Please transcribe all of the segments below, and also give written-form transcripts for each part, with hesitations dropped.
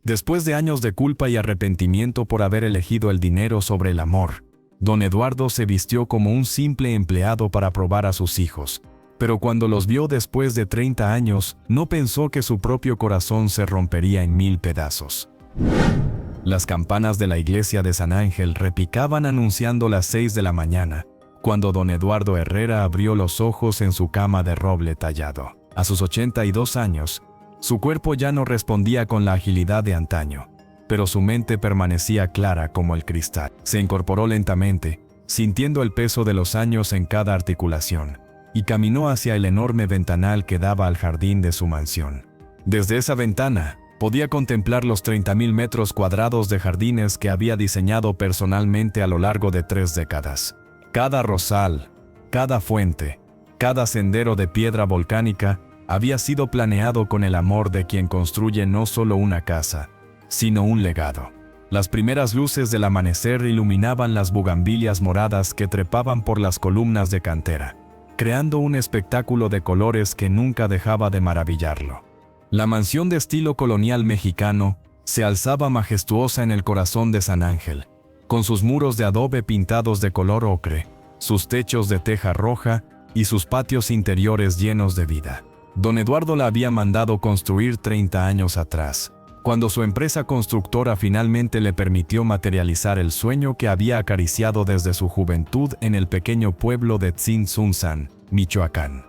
Después de años de culpa y arrepentimiento por haber elegido el dinero sobre el amor, don Eduardo se vistió como un simple empleado para probar a sus hijos. Pero cuando los vio después de 30 años, no pensó que su propio corazón se rompería en 1000 pedazos. Las campanas de la iglesia de San Ángel repicaban anunciando las 6 de la mañana, cuando don Eduardo Herrera abrió los ojos en su cama de roble tallado. A sus 82 años, su cuerpo ya no respondía con la agilidad de antaño, pero su mente permanecía clara como el cristal. Se incorporó lentamente, sintiendo el peso de los años en cada articulación, y caminó hacia el enorme ventanal que daba al jardín de su mansión. Desde esa ventana, podía contemplar los 30.000 metros cuadrados de jardines que había diseñado personalmente a lo largo de 3 décadas. Cada rosal, cada fuente, cada sendero de piedra volcánica había sido planeado con el amor de quien construye no solo una casa, sino un legado. Las primeras luces del amanecer iluminaban las bugambilias moradas que trepaban por las columnas de cantera, creando un espectáculo de colores que nunca dejaba de maravillarlo. La mansión de estilo colonial mexicano se alzaba majestuosa en el corazón de San Ángel, con sus muros de adobe pintados de color ocre, sus techos de teja roja y sus patios interiores llenos de vida. Don Eduardo la había mandado construir 30 años atrás, cuando su empresa constructora finalmente le permitió materializar el sueño que había acariciado desde su juventud en el pequeño pueblo de Tzintzuntzan, Michoacán.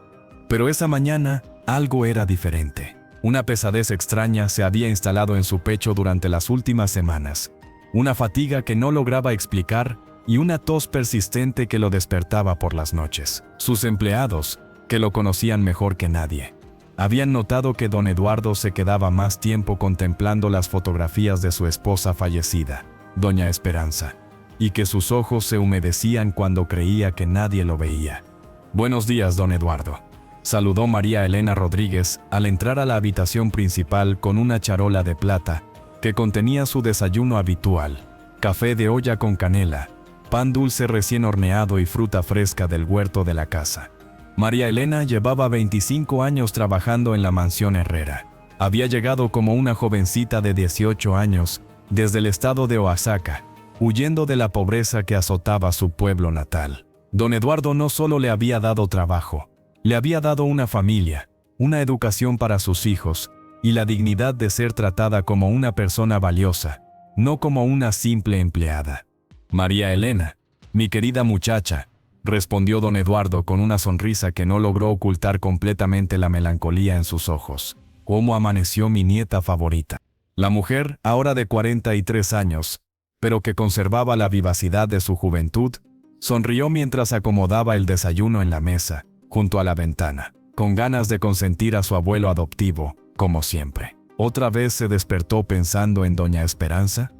Pero esa mañana, algo era diferente. Una pesadez extraña se había instalado en su pecho durante las últimas semanas, una fatiga que no lograba explicar y una tos persistente que lo despertaba por las noches. Sus empleados, que lo conocían mejor que nadie, habían notado que don Eduardo se quedaba más tiempo contemplando las fotografías de su esposa fallecida, doña Esperanza, y que sus ojos se humedecían cuando creía que nadie lo veía. «Buenos días, don Eduardo», saludó María Elena Rodríguez al entrar a la habitación principal con una charola de plata que contenía su desayuno habitual: café de olla con canela, pan dulce recién horneado y fruta fresca del huerto de la casa. María Elena llevaba 25 años trabajando en la mansión Herrera. Había llegado como una jovencita de 18 años desde el estado de Oaxaca, huyendo de la pobreza que azotaba su pueblo natal. Don Eduardo no solo le había dado trabajo, le había dado una familia, una educación para sus hijos y la dignidad de ser tratada como una persona valiosa, no como una simple empleada. «María Elena, mi querida muchacha», respondió don Eduardo con una sonrisa que no logró ocultar completamente la melancolía en sus ojos. «¿Cómo amaneció mi nieta favorita?». La mujer, ahora de 43 años, pero que conservaba la vivacidad de su juventud, sonrió mientras acomodaba el desayuno en la mesa, junto a la ventana, con ganas de consentir a su abuelo adoptivo, como siempre. ¿Otra vez se despertó pensando en doña Esperanza?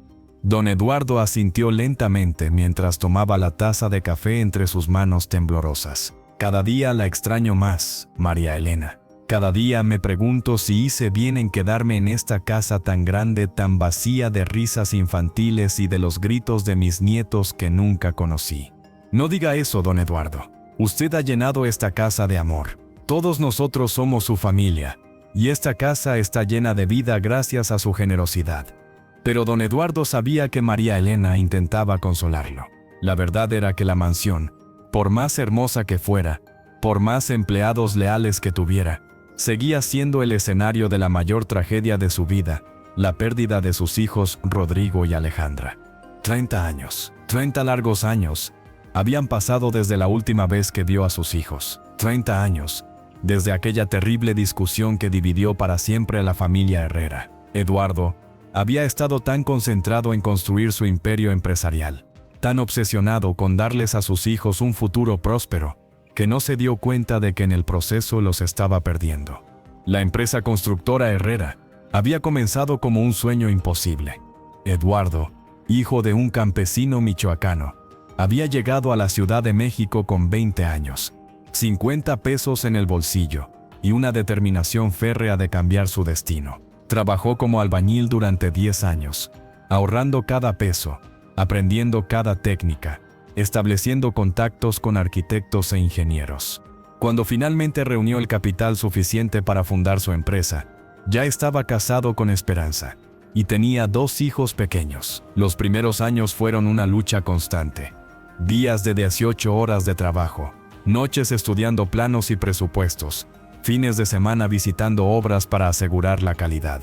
Don Eduardo asintió lentamente mientras tomaba la taza de café entre sus manos temblorosas. «Cada día la extraño más, María Elena. Cada día me pregunto si hice bien en quedarme en esta casa tan grande, tan vacía de risas infantiles y de los gritos de mis nietos que nunca conocí». «No diga eso, don Eduardo. Usted ha llenado esta casa de amor. Todos nosotros somos su familia, y esta casa está llena de vida gracias a su generosidad». Pero don Eduardo sabía que María Elena intentaba consolarlo. La verdad era que la mansión, por más hermosa que fuera, por más empleados leales que tuviera, seguía siendo el escenario de la mayor tragedia de su vida, la pérdida de sus hijos Rodrigo y Alejandra. 30 años, 30 largos años, habían pasado desde la última vez que vio a sus hijos. 30 años, desde aquella terrible discusión que dividió para siempre a la familia Herrera. Eduardo había estado tan concentrado en construir su imperio empresarial, tan obsesionado con darles a sus hijos un futuro próspero, que no se dio cuenta de que en el proceso los estaba perdiendo. La empresa constructora Herrera había comenzado como un sueño imposible. Eduardo, hijo de un campesino michoacano, había llegado a la Ciudad de México con 20 años, 50 pesos en el bolsillo y una determinación férrea de cambiar su destino. Trabajó como albañil durante 10 años, ahorrando cada peso, aprendiendo cada técnica, estableciendo contactos con arquitectos e ingenieros. Cuando finalmente reunió el capital suficiente para fundar su empresa, ya estaba casado con Esperanza, y tenía 2 hijos pequeños. Los primeros años fueron una lucha constante. Días de 18 horas de trabajo, noches estudiando planos y presupuestos, fines de semana visitando obras para asegurar la calidad.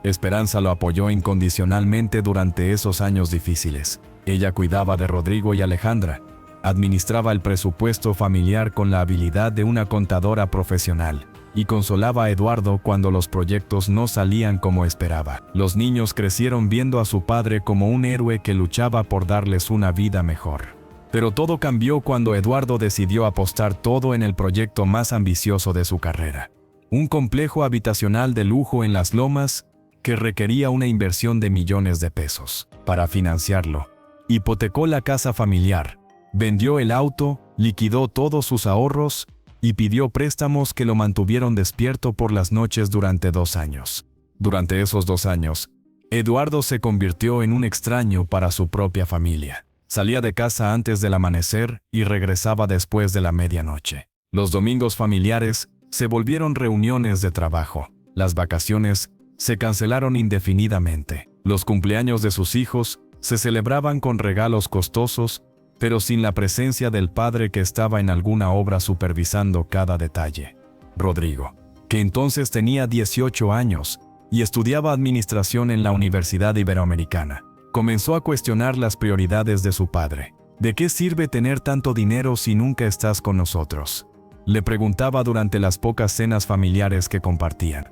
Esperanza lo apoyó incondicionalmente durante esos años difíciles. Ella cuidaba de Rodrigo y Alejandra, administraba el presupuesto familiar con la habilidad de una contadora profesional, y consolaba a Eduardo cuando los proyectos no salían como esperaba. Los niños crecieron viendo a su padre como un héroe que luchaba por darles una vida mejor. Pero todo cambió cuando Eduardo decidió apostar todo en el proyecto más ambicioso de su carrera. Un complejo habitacional de lujo en Las Lomas que requería una inversión de millones de pesos. Para financiarlo, hipotecó la casa familiar, vendió el auto, liquidó todos sus ahorros y pidió préstamos que lo mantuvieron despierto por las noches durante 2 años. Durante esos 2 años, Eduardo se convirtió en un extraño para su propia familia. Salía de casa antes del amanecer y regresaba después de la medianoche. Los domingos familiares se volvieron reuniones de trabajo. Las vacaciones se cancelaron indefinidamente. Los cumpleaños de sus hijos se celebraban con regalos costosos, pero sin la presencia del padre que estaba en alguna obra supervisando cada detalle. Rodrigo, que entonces tenía 18 años y estudiaba administración en la Universidad Iberoamericana, comenzó a cuestionar las prioridades de su padre. ¿De qué sirve tener tanto dinero si nunca estás con nosotros?, le preguntaba durante las pocas cenas familiares que compartían.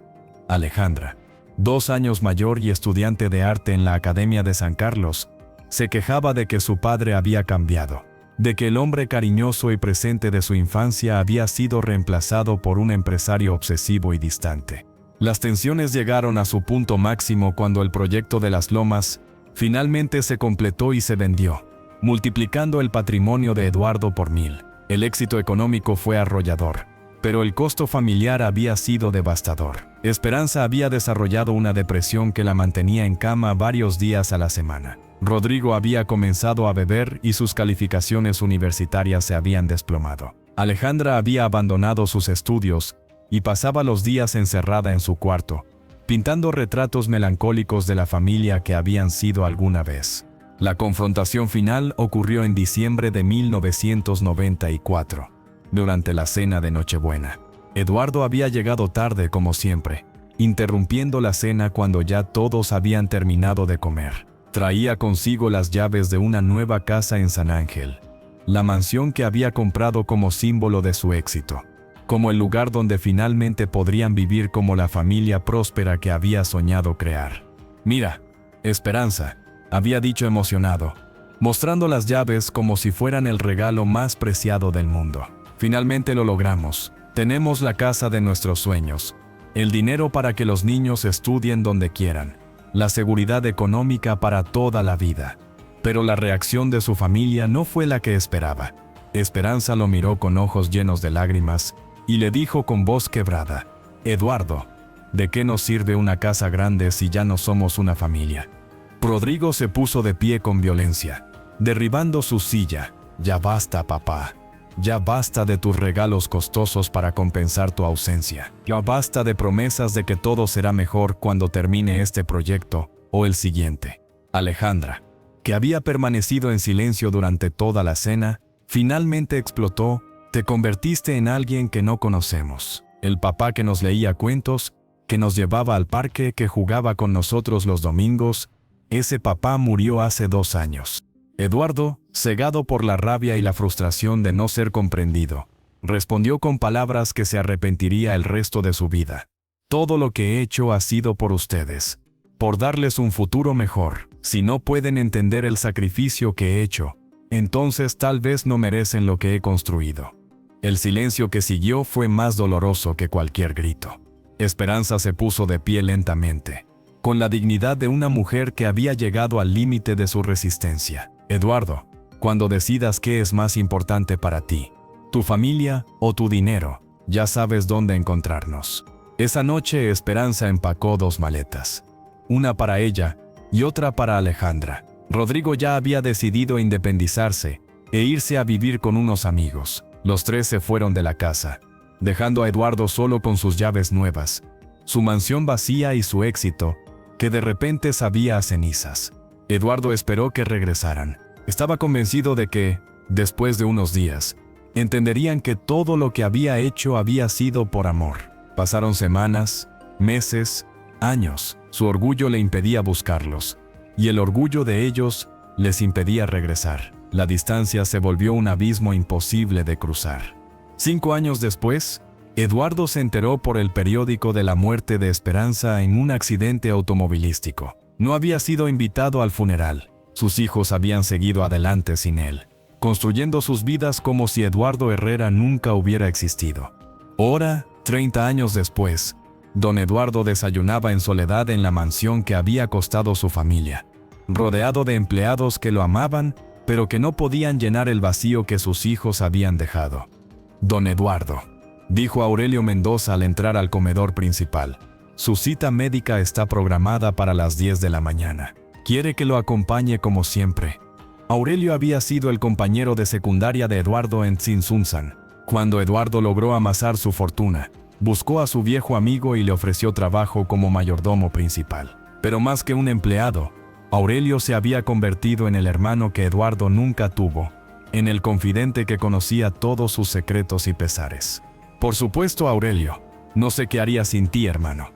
Alejandra, 2 años mayor y estudiante de arte en la Academia de San Carlos, se quejaba de que su padre había cambiado, de que el hombre cariñoso y presente de su infancia había sido reemplazado por un empresario obsesivo y distante. Las tensiones llegaron a su punto máximo cuando el proyecto de Las Lomas finalmente se completó y se vendió, multiplicando el patrimonio de Eduardo por 1000. El éxito económico fue arrollador, pero el costo familiar había sido devastador. Esperanza había desarrollado una depresión que la mantenía en cama varios días a la semana. Rodrigo había comenzado a beber y sus calificaciones universitarias se habían desplomado. Alejandra había abandonado sus estudios y pasaba los días encerrada en su cuarto, pintando retratos melancólicos de la familia que habían sido alguna vez. La confrontación final ocurrió en diciembre de 1994, durante la cena de Nochebuena. Eduardo había llegado tarde como siempre, interrumpiendo la cena cuando ya todos habían terminado de comer. Traía consigo las llaves de una nueva casa en San Ángel, la mansión que había comprado como símbolo de su éxito, como el lugar donde finalmente podrían vivir como la familia próspera que había soñado crear. «Mira, Esperanza», había dicho emocionado, mostrando las llaves como si fueran el regalo más preciado del mundo. «Finalmente lo logramos. Tenemos la casa de nuestros sueños, el dinero para que los niños estudien donde quieran, la seguridad económica para toda la vida». Pero la reacción de su familia no fue la que esperaba. Esperanza lo miró con ojos llenos de lágrimas y le dijo con voz quebrada: «Eduardo, ¿de qué nos sirve una casa grande si ya no somos una familia?». Rodrigo se puso de pie con violencia, derribando su silla. «Ya basta, papá. Ya basta de tus regalos costosos para compensar tu ausencia. Ya basta de promesas de que todo será mejor cuando termine este proyecto o el siguiente». Alejandra, que había permanecido en silencio durante toda la cena, finalmente explotó: «Te convertiste en alguien que no conocemos. El papá que nos leía cuentos, que nos llevaba al parque, que jugaba con nosotros los domingos, ese papá murió hace 2 años». Eduardo, cegado por la rabia y la frustración de no ser comprendido, respondió con palabras que se arrepentiría el resto de su vida: «Todo lo que he hecho ha sido por ustedes, por darles un futuro mejor. Si no pueden entender el sacrificio que he hecho, entonces tal vez no merecen lo que he construido». El silencio que siguió fue más doloroso que cualquier grito. Esperanza se puso de pie lentamente, con la dignidad de una mujer que había llegado al límite de su resistencia. «Eduardo, cuando decidas qué es más importante para ti, tu familia o tu dinero, ya sabes dónde encontrarnos». Esa noche Esperanza empacó 2 maletas, una para ella y otra para Alejandra. Rodrigo ya había decidido independizarse e irse a vivir con unos amigos. Los 3 se fueron de la casa, dejando a Eduardo solo con sus llaves nuevas, su mansión vacía y su éxito, que de repente sabía a cenizas. Eduardo esperó que regresaran. Estaba convencido de que, después de unos días, entenderían que todo lo que había hecho había sido por amor. Pasaron semanas, meses, años. Su orgullo le impedía buscarlos, y el orgullo de ellos les impedía regresar. La distancia se volvió un abismo imposible de cruzar. 5 años después, Eduardo se enteró por el periódico de la muerte de Esperanza en un accidente automovilístico. No había sido invitado al funeral. Sus hijos habían seguido adelante sin él, construyendo sus vidas como si Eduardo Herrera nunca hubiera existido. Ahora, 30 años después, don Eduardo desayunaba en soledad en la mansión que había costado su familia, rodeado de empleados que lo amaban, pero que no podían llenar el vacío que sus hijos habían dejado. Don Eduardo, dijo Aurelio Mendoza al entrar al comedor principal. Su cita médica está programada para las 10 de la mañana. Quiere que lo acompañe como siempre. Aurelio había sido el compañero de secundaria de Eduardo en Tzintzuntzan. Cuando Eduardo logró amasar su fortuna, buscó a su viejo amigo y le ofreció trabajo como mayordomo principal. Pero más que un empleado, Aurelio se había convertido en el hermano que Eduardo nunca tuvo, en el confidente que conocía todos sus secretos y pesares. Por supuesto, Aurelio, no sé qué haría sin ti, hermano.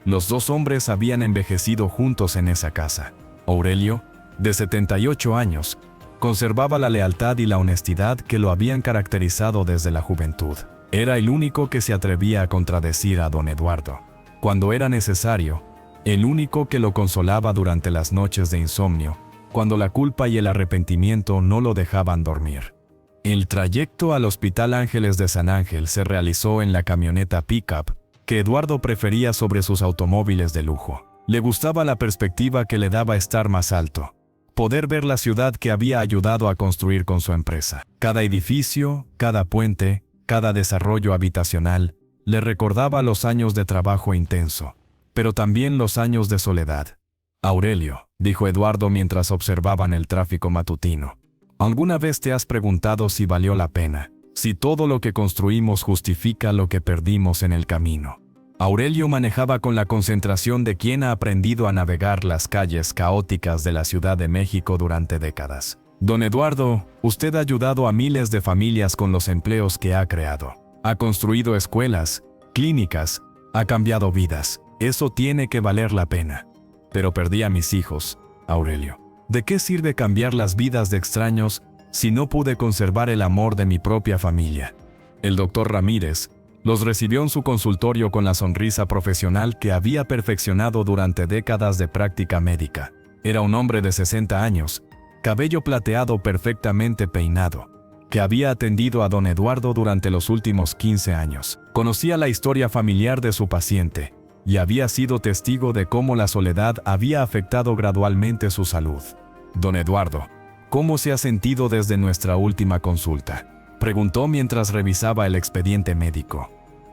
Los dos hombres habían envejecido juntos en esa casa. Aurelio, de 78 años, conservaba la lealtad y la honestidad que lo habían caracterizado desde la juventud. Era el único que se atrevía a contradecir a don Eduardo, cuando era necesario, el único que lo consolaba durante las noches de insomnio, cuando la culpa y el arrepentimiento no lo dejaban dormir. El trayecto al Hospital Ángeles de San Ángel se realizó en la camioneta pick-up que Eduardo prefería sobre sus automóviles de lujo. Le gustaba la perspectiva que le daba estar más alto, poder ver la ciudad que había ayudado a construir con su empresa. Cada edificio, cada puente, cada desarrollo habitacional, le recordaba los años de trabajo intenso, pero también los años de soledad. Aurelio, dijo Eduardo mientras observaban el tráfico matutino, ¿alguna vez te has preguntado si valió la pena? Si todo lo que construimos justifica lo que perdimos en el camino. Aurelio manejaba con la concentración de quien ha aprendido a navegar las calles caóticas de la Ciudad de México durante décadas. Don Eduardo, usted ha ayudado a miles de familias con los empleos que ha creado. Ha construido escuelas, clínicas, ha cambiado vidas. Eso tiene que valer la pena. Pero perdí a mis hijos, Aurelio. ¿De qué sirve cambiar las vidas de extraños si no pude conservar el amor de mi propia familia? El doctor Ramírez los recibió en su consultorio con la sonrisa profesional que había perfeccionado durante décadas de práctica médica. Era un hombre de 60 años, cabello plateado perfectamente peinado, que había atendido a don Eduardo durante los últimos 15 años. Conocía la historia familiar de su paciente y había sido testigo de cómo la soledad había afectado gradualmente su salud. Don Eduardo, ¿cómo se ha sentido desde nuestra última consulta?, preguntó mientras revisaba el expediente médico.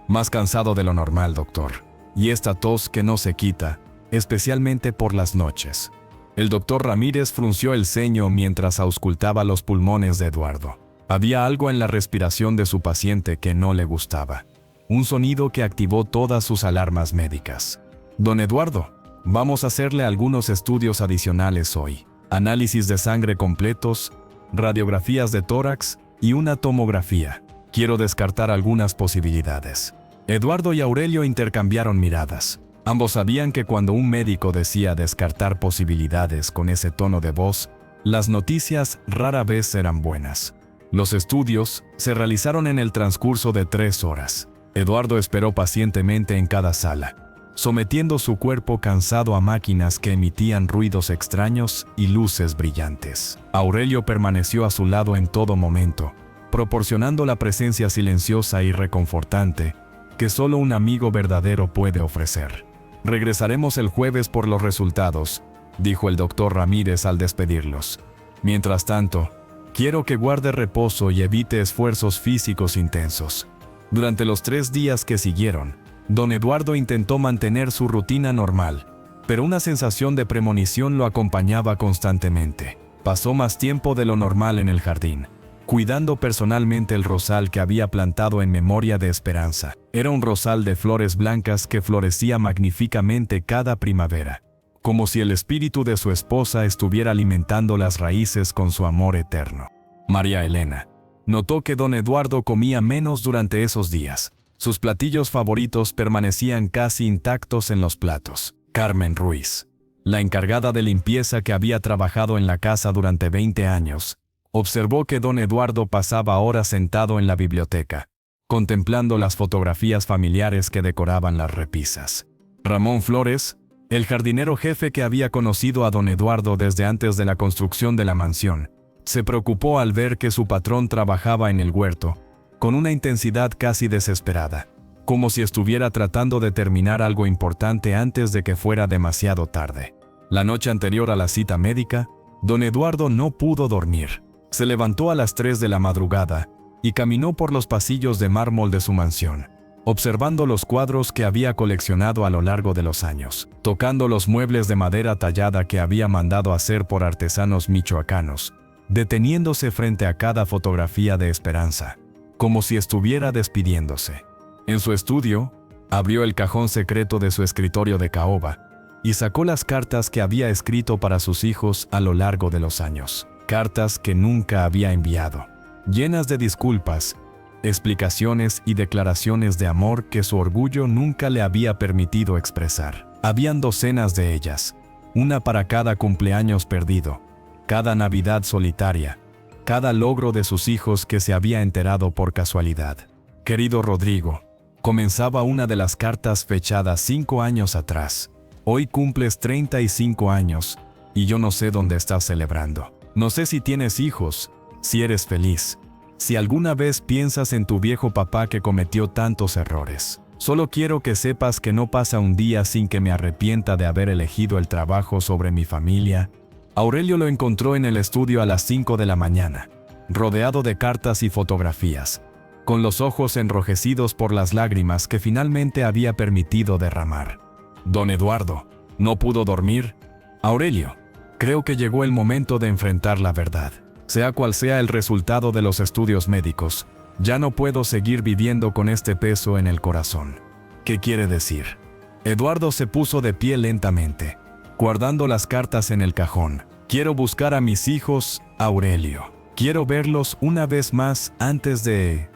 Más cansado de lo normal, doctor. Y esta tos que no se quita, especialmente por las noches. El doctor Ramírez frunció el ceño mientras auscultaba los pulmones de Eduardo. Había algo en la respiración de su paciente que no le gustaba. Un sonido que activó todas sus alarmas médicas. Don Eduardo, vamos a hacerle algunos estudios adicionales hoy. Análisis de sangre completos, radiografías de tórax y una tomografía. Quiero descartar algunas posibilidades. Eduardo y Aurelio intercambiaron miradas. Ambos sabían que cuando un médico decía descartar posibilidades con ese tono de voz, las noticias rara vez eran buenas. Los estudios se realizaron en el transcurso de 3 horas. Eduardo esperó pacientemente en cada sala, sometiendo su cuerpo cansado a máquinas que emitían ruidos extraños y luces brillantes. Aurelio permaneció a su lado en todo momento, proporcionando la presencia silenciosa y reconfortante que solo un amigo verdadero puede ofrecer. Regresaremos el jueves por los resultados, dijo el doctor Ramírez al despedirlos. Mientras tanto, quiero que guarde reposo y evite esfuerzos físicos intensos. Durante los 3 días que siguieron, don Eduardo intentó mantener su rutina normal, pero una sensación de premonición lo acompañaba constantemente. Pasó más tiempo de lo normal en el jardín, cuidando personalmente el rosal que había plantado en memoria de Esperanza. Era un rosal de flores blancas que florecía magníficamente cada primavera, como si el espíritu de su esposa estuviera alimentando las raíces con su amor eterno. María Elena notó que don Eduardo comía menos durante esos días. Sus platillos favoritos permanecían casi intactos en los platos. Carmen Ruiz, la encargada de limpieza que había trabajado en la casa durante 20 años, observó que don Eduardo pasaba horas sentado en la biblioteca, contemplando las fotografías familiares que decoraban las repisas. Ramón Flores, el jardinero jefe que había conocido a don Eduardo desde antes de la construcción de la mansión, se preocupó al ver que su patrón trabajaba en el huerto, con una intensidad casi desesperada, como si estuviera tratando de terminar algo importante antes de que fuera demasiado tarde. La noche anterior a la cita médica, don Eduardo no pudo dormir. Se levantó a las 3 de la madrugada y caminó por los pasillos de mármol de su mansión, observando los cuadros que había coleccionado a lo largo de los años, tocando los muebles de madera tallada que había mandado hacer por artesanos michoacanos, deteniéndose frente a cada fotografía de Esperanza, como si estuviera despidiéndose. En su estudio, abrió el cajón secreto de su escritorio de caoba y sacó las cartas que había escrito para sus hijos a lo largo de los años. Cartas que nunca había enviado, llenas de disculpas, explicaciones y declaraciones de amor que su orgullo nunca le había permitido expresar. Habían docenas de ellas, una para cada cumpleaños perdido, cada Navidad solitaria, cada logro de sus hijos que se había enterado por casualidad. Querido Rodrigo, comenzaba una de las cartas fechada 5 años atrás. Hoy cumples 35 años y yo no sé dónde estás celebrando. No sé si tienes hijos, si eres feliz, si alguna vez piensas en tu viejo papá que cometió tantos errores. Solo quiero que sepas que no pasa un día sin que me arrepienta de haber elegido el trabajo sobre mi familia. Aurelio lo encontró en el estudio a las 5 de la mañana, rodeado de cartas y fotografías, con los ojos enrojecidos por las lágrimas que finalmente había permitido derramar. Don Eduardo, ¿no pudo dormir? Aurelio, creo que llegó el momento de enfrentar la verdad. Sea cual sea el resultado de los estudios médicos, ya no puedo seguir viviendo con este peso en el corazón. ¿Qué quiere decir? Eduardo se puso de pie lentamente, guardando las cartas en el cajón. Quiero buscar a mis hijos, Aurelio. Quiero verlos una vez más antes de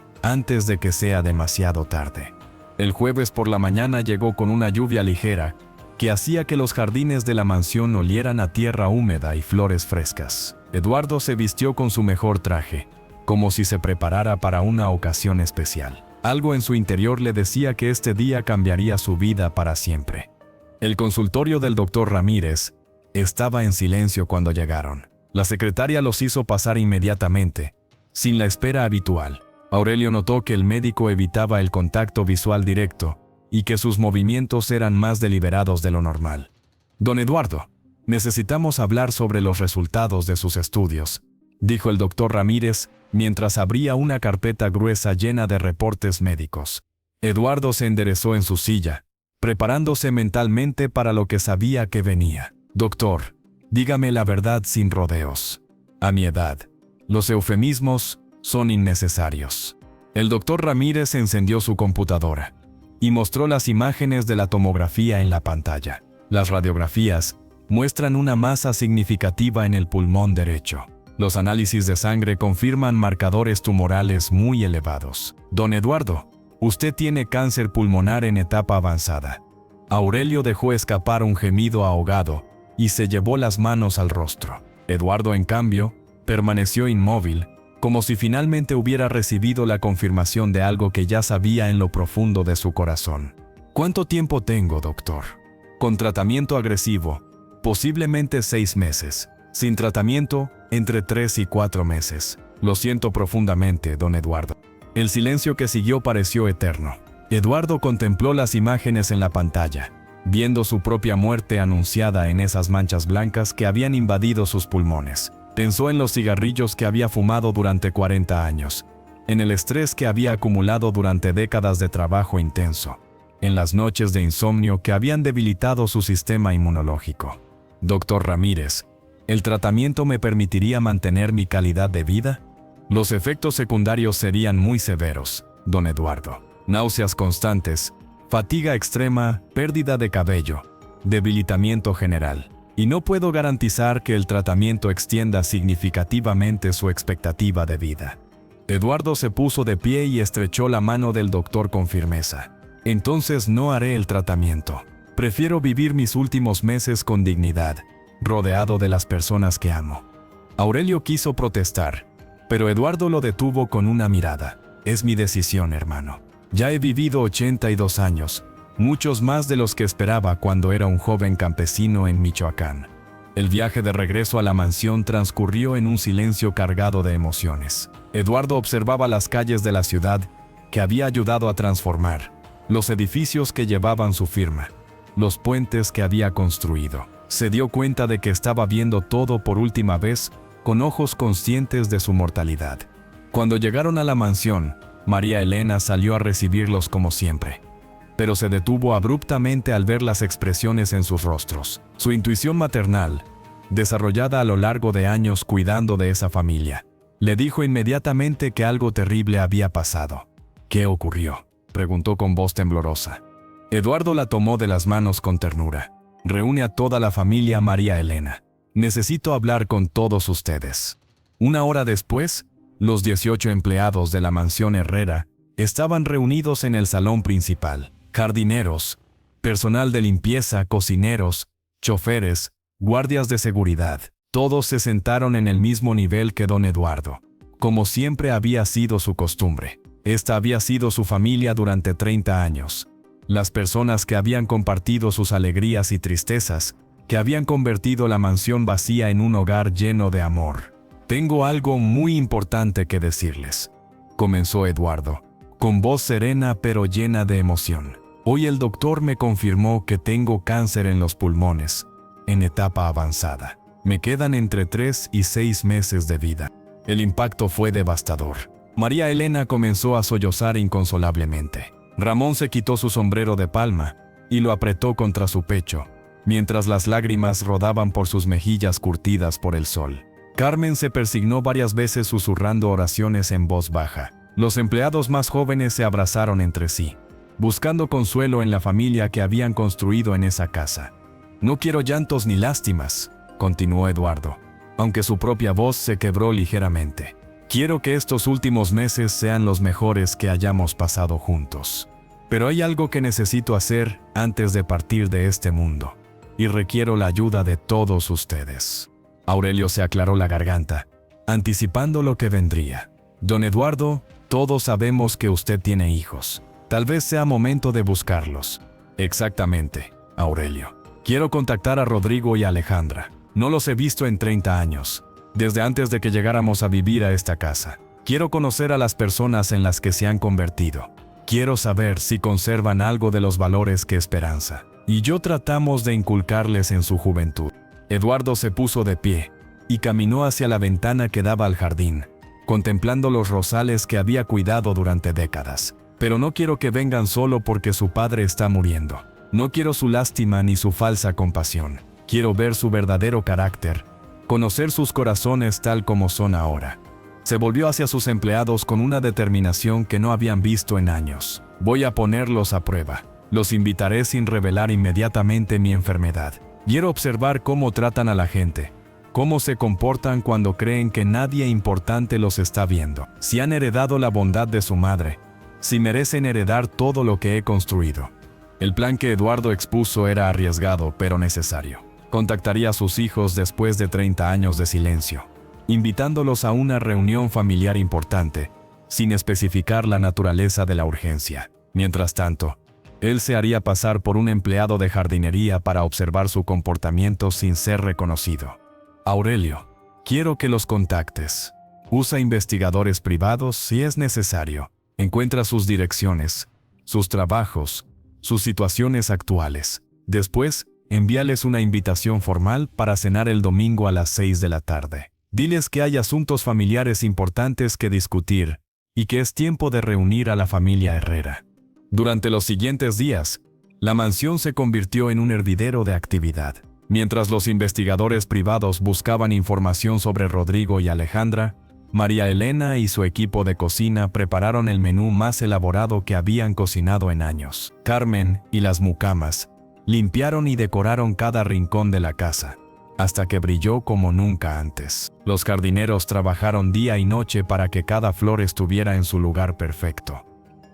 que sea demasiado tarde. El jueves por la mañana llegó con una lluvia ligera que hacía que los jardines de la mansión olieran a tierra húmeda y flores frescas. Eduardo se vistió con su mejor traje, como si se preparara para una ocasión especial. Algo en su interior le decía que este día cambiaría su vida para siempre. El consultorio del doctor Ramírez estaba en silencio cuando llegaron. La secretaria los hizo pasar inmediatamente, sin la espera habitual. Aurelio notó que el médico evitaba el contacto visual directo y que sus movimientos eran más deliberados de lo normal. Don Eduardo, necesitamos hablar sobre los resultados de sus estudios, dijo el doctor Ramírez mientras abría una carpeta gruesa llena de reportes médicos. Eduardo se enderezó en su silla, preparándose mentalmente para lo que sabía que venía. Doctor, dígame la verdad sin rodeos. A mi edad, los eufemismos son innecesarios. El doctor Ramírez encendió su computadora y mostró las imágenes de la tomografía en la pantalla. Las radiografías muestran una masa significativa en el pulmón derecho. Los análisis de sangre confirman marcadores tumorales muy elevados. Don Eduardo, usted tiene cáncer pulmonar en etapa avanzada. Aurelio dejó escapar un gemido ahogado y se llevó las manos al rostro. Eduardo, en cambio, permaneció inmóvil, como si finalmente hubiera recibido la confirmación de algo que ya sabía en lo profundo de su corazón. ¿Cuánto tiempo tengo, doctor? Con tratamiento agresivo, posiblemente 6 meses. Sin tratamiento, entre 3 y 4 meses. Lo siento profundamente, don Eduardo. El silencio que siguió pareció eterno. Eduardo contempló las imágenes en la pantalla, viendo su propia muerte anunciada en esas manchas blancas que habían invadido sus pulmones. Pensó en los cigarrillos que había fumado durante 40 años, en el estrés que había acumulado durante décadas de trabajo intenso, en las noches de insomnio que habían debilitado su sistema inmunológico. Doctor Ramírez, ¿el tratamiento me permitiría mantener mi calidad de vida? Los efectos secundarios serían muy severos, don Eduardo. Náuseas constantes, fatiga extrema, pérdida de cabello, debilitamiento general. Y no puedo garantizar que el tratamiento extienda significativamente su expectativa de vida. Eduardo se puso de pie y estrechó la mano del doctor con firmeza. Entonces no haré el tratamiento. Prefiero vivir mis últimos meses con dignidad, rodeado de las personas que amo. Aurelio quiso protestar, pero Eduardo lo detuvo con una mirada. Es mi decisión, hermano. Ya he vivido 82 años, muchos más de los que esperaba cuando era un joven campesino en Michoacán. El viaje de regreso a la mansión transcurrió en un silencio cargado de emociones. Eduardo observaba las calles de la ciudad que había ayudado a transformar, los edificios que llevaban su firma, los puentes que había construido. Se dio cuenta de que estaba viendo todo por última vez con ojos conscientes de su mortalidad. Cuando llegaron a la mansión, María Elena salió a recibirlos como siempre, pero se detuvo abruptamente al ver las expresiones en sus rostros. Su intuición maternal, desarrollada a lo largo de años cuidando de esa familia, le dijo inmediatamente que algo terrible había pasado. ¿Qué ocurrió?, preguntó con voz temblorosa. Eduardo la tomó de las manos con ternura. Reúne a toda la familia, María Elena. Necesito hablar con todos ustedes. Una hora después, los 18 empleados de la mansión Herrera estaban reunidos en el salón principal. Jardineros, personal de limpieza, cocineros, choferes, guardias de seguridad. Todos se sentaron en el mismo nivel que don Eduardo, como siempre había sido su costumbre. Esta había sido su familia durante 30 años. Las personas que habían compartido sus alegrías y tristezas, que habían convertido la mansión vacía en un hogar lleno de amor. Tengo algo muy importante que decirles, comenzó Eduardo, con voz serena pero llena de emoción. Hoy el doctor me confirmó que tengo cáncer en los pulmones, en etapa avanzada. Me quedan entre 3 y 6 meses de vida. El impacto fue devastador. María Elena comenzó a sollozar inconsolablemente. Ramón se quitó su sombrero de palma y lo apretó contra su pecho, mientras las lágrimas rodaban por sus mejillas curtidas por el sol. Carmen se persignó varias veces susurrando oraciones en voz baja. Los empleados más jóvenes se abrazaron entre sí, buscando consuelo en la familia que habían construido en esa casa. No quiero llantos ni lástimas, continuó Eduardo, aunque su propia voz se quebró ligeramente. Quiero que estos últimos meses sean los mejores que hayamos pasado juntos. Pero hay algo que necesito hacer antes de partir de este mundo, y requiero la ayuda de todos ustedes. Aurelio se aclaró la garganta, anticipando lo que vendría. Don Eduardo, todos sabemos que usted tiene hijos. Tal vez sea momento de buscarlos. Exactamente, Aurelio. Quiero contactar a Rodrigo y a Alejandra. No los he visto en 30 años, desde antes de que llegáramos a vivir a esta casa. Quiero conocer a las personas en las que se han convertido. Quiero saber si conservan algo de los valores que Esperanza y yo tratamos de inculcarles en su juventud. Eduardo se puso de pie y caminó hacia la ventana que daba al jardín, contemplando los rosales que había cuidado durante décadas. Pero no quiero que vengan solo porque su padre está muriendo. No quiero su lástima ni su falsa compasión. Quiero ver su verdadero carácter, conocer sus corazones tal como son ahora. Se volvió hacia sus empleados con una determinación que no habían visto en años. Voy a ponerlos a prueba. Los invitaré sin revelar inmediatamente mi enfermedad. Quiero observar cómo tratan a la gente, cómo se comportan cuando creen que nadie importante los está viendo, si han heredado la bondad de su madre, si merecen heredar todo lo que he construido. El plan que Eduardo expuso era arriesgado pero necesario. Contactaría a sus hijos después de 30 años de silencio, invitándolos a una reunión familiar importante, sin especificar la naturaleza de la urgencia. Mientras tanto, él se haría pasar por un empleado de jardinería para observar su comportamiento sin ser reconocido. Aurelio, quiero que los contactes. Usa investigadores privados si es necesario. Encuentra sus direcciones, sus trabajos, sus situaciones actuales. Después, envíales una invitación formal para cenar el domingo a las 6 de la tarde. Diles que hay asuntos familiares importantes que discutir y que es tiempo de reunir a la familia Herrera. Durante los siguientes días, la mansión se convirtió en un hervidero de actividad. Mientras los investigadores privados buscaban información sobre Rodrigo y Alejandra, María Elena y su equipo de cocina prepararon el menú más elaborado que habían cocinado en años. Carmen y las mucamas limpiaron y decoraron cada rincón de la casa, hasta que brilló como nunca antes. Los jardineros trabajaron día y noche para que cada flor estuviera en su lugar perfecto,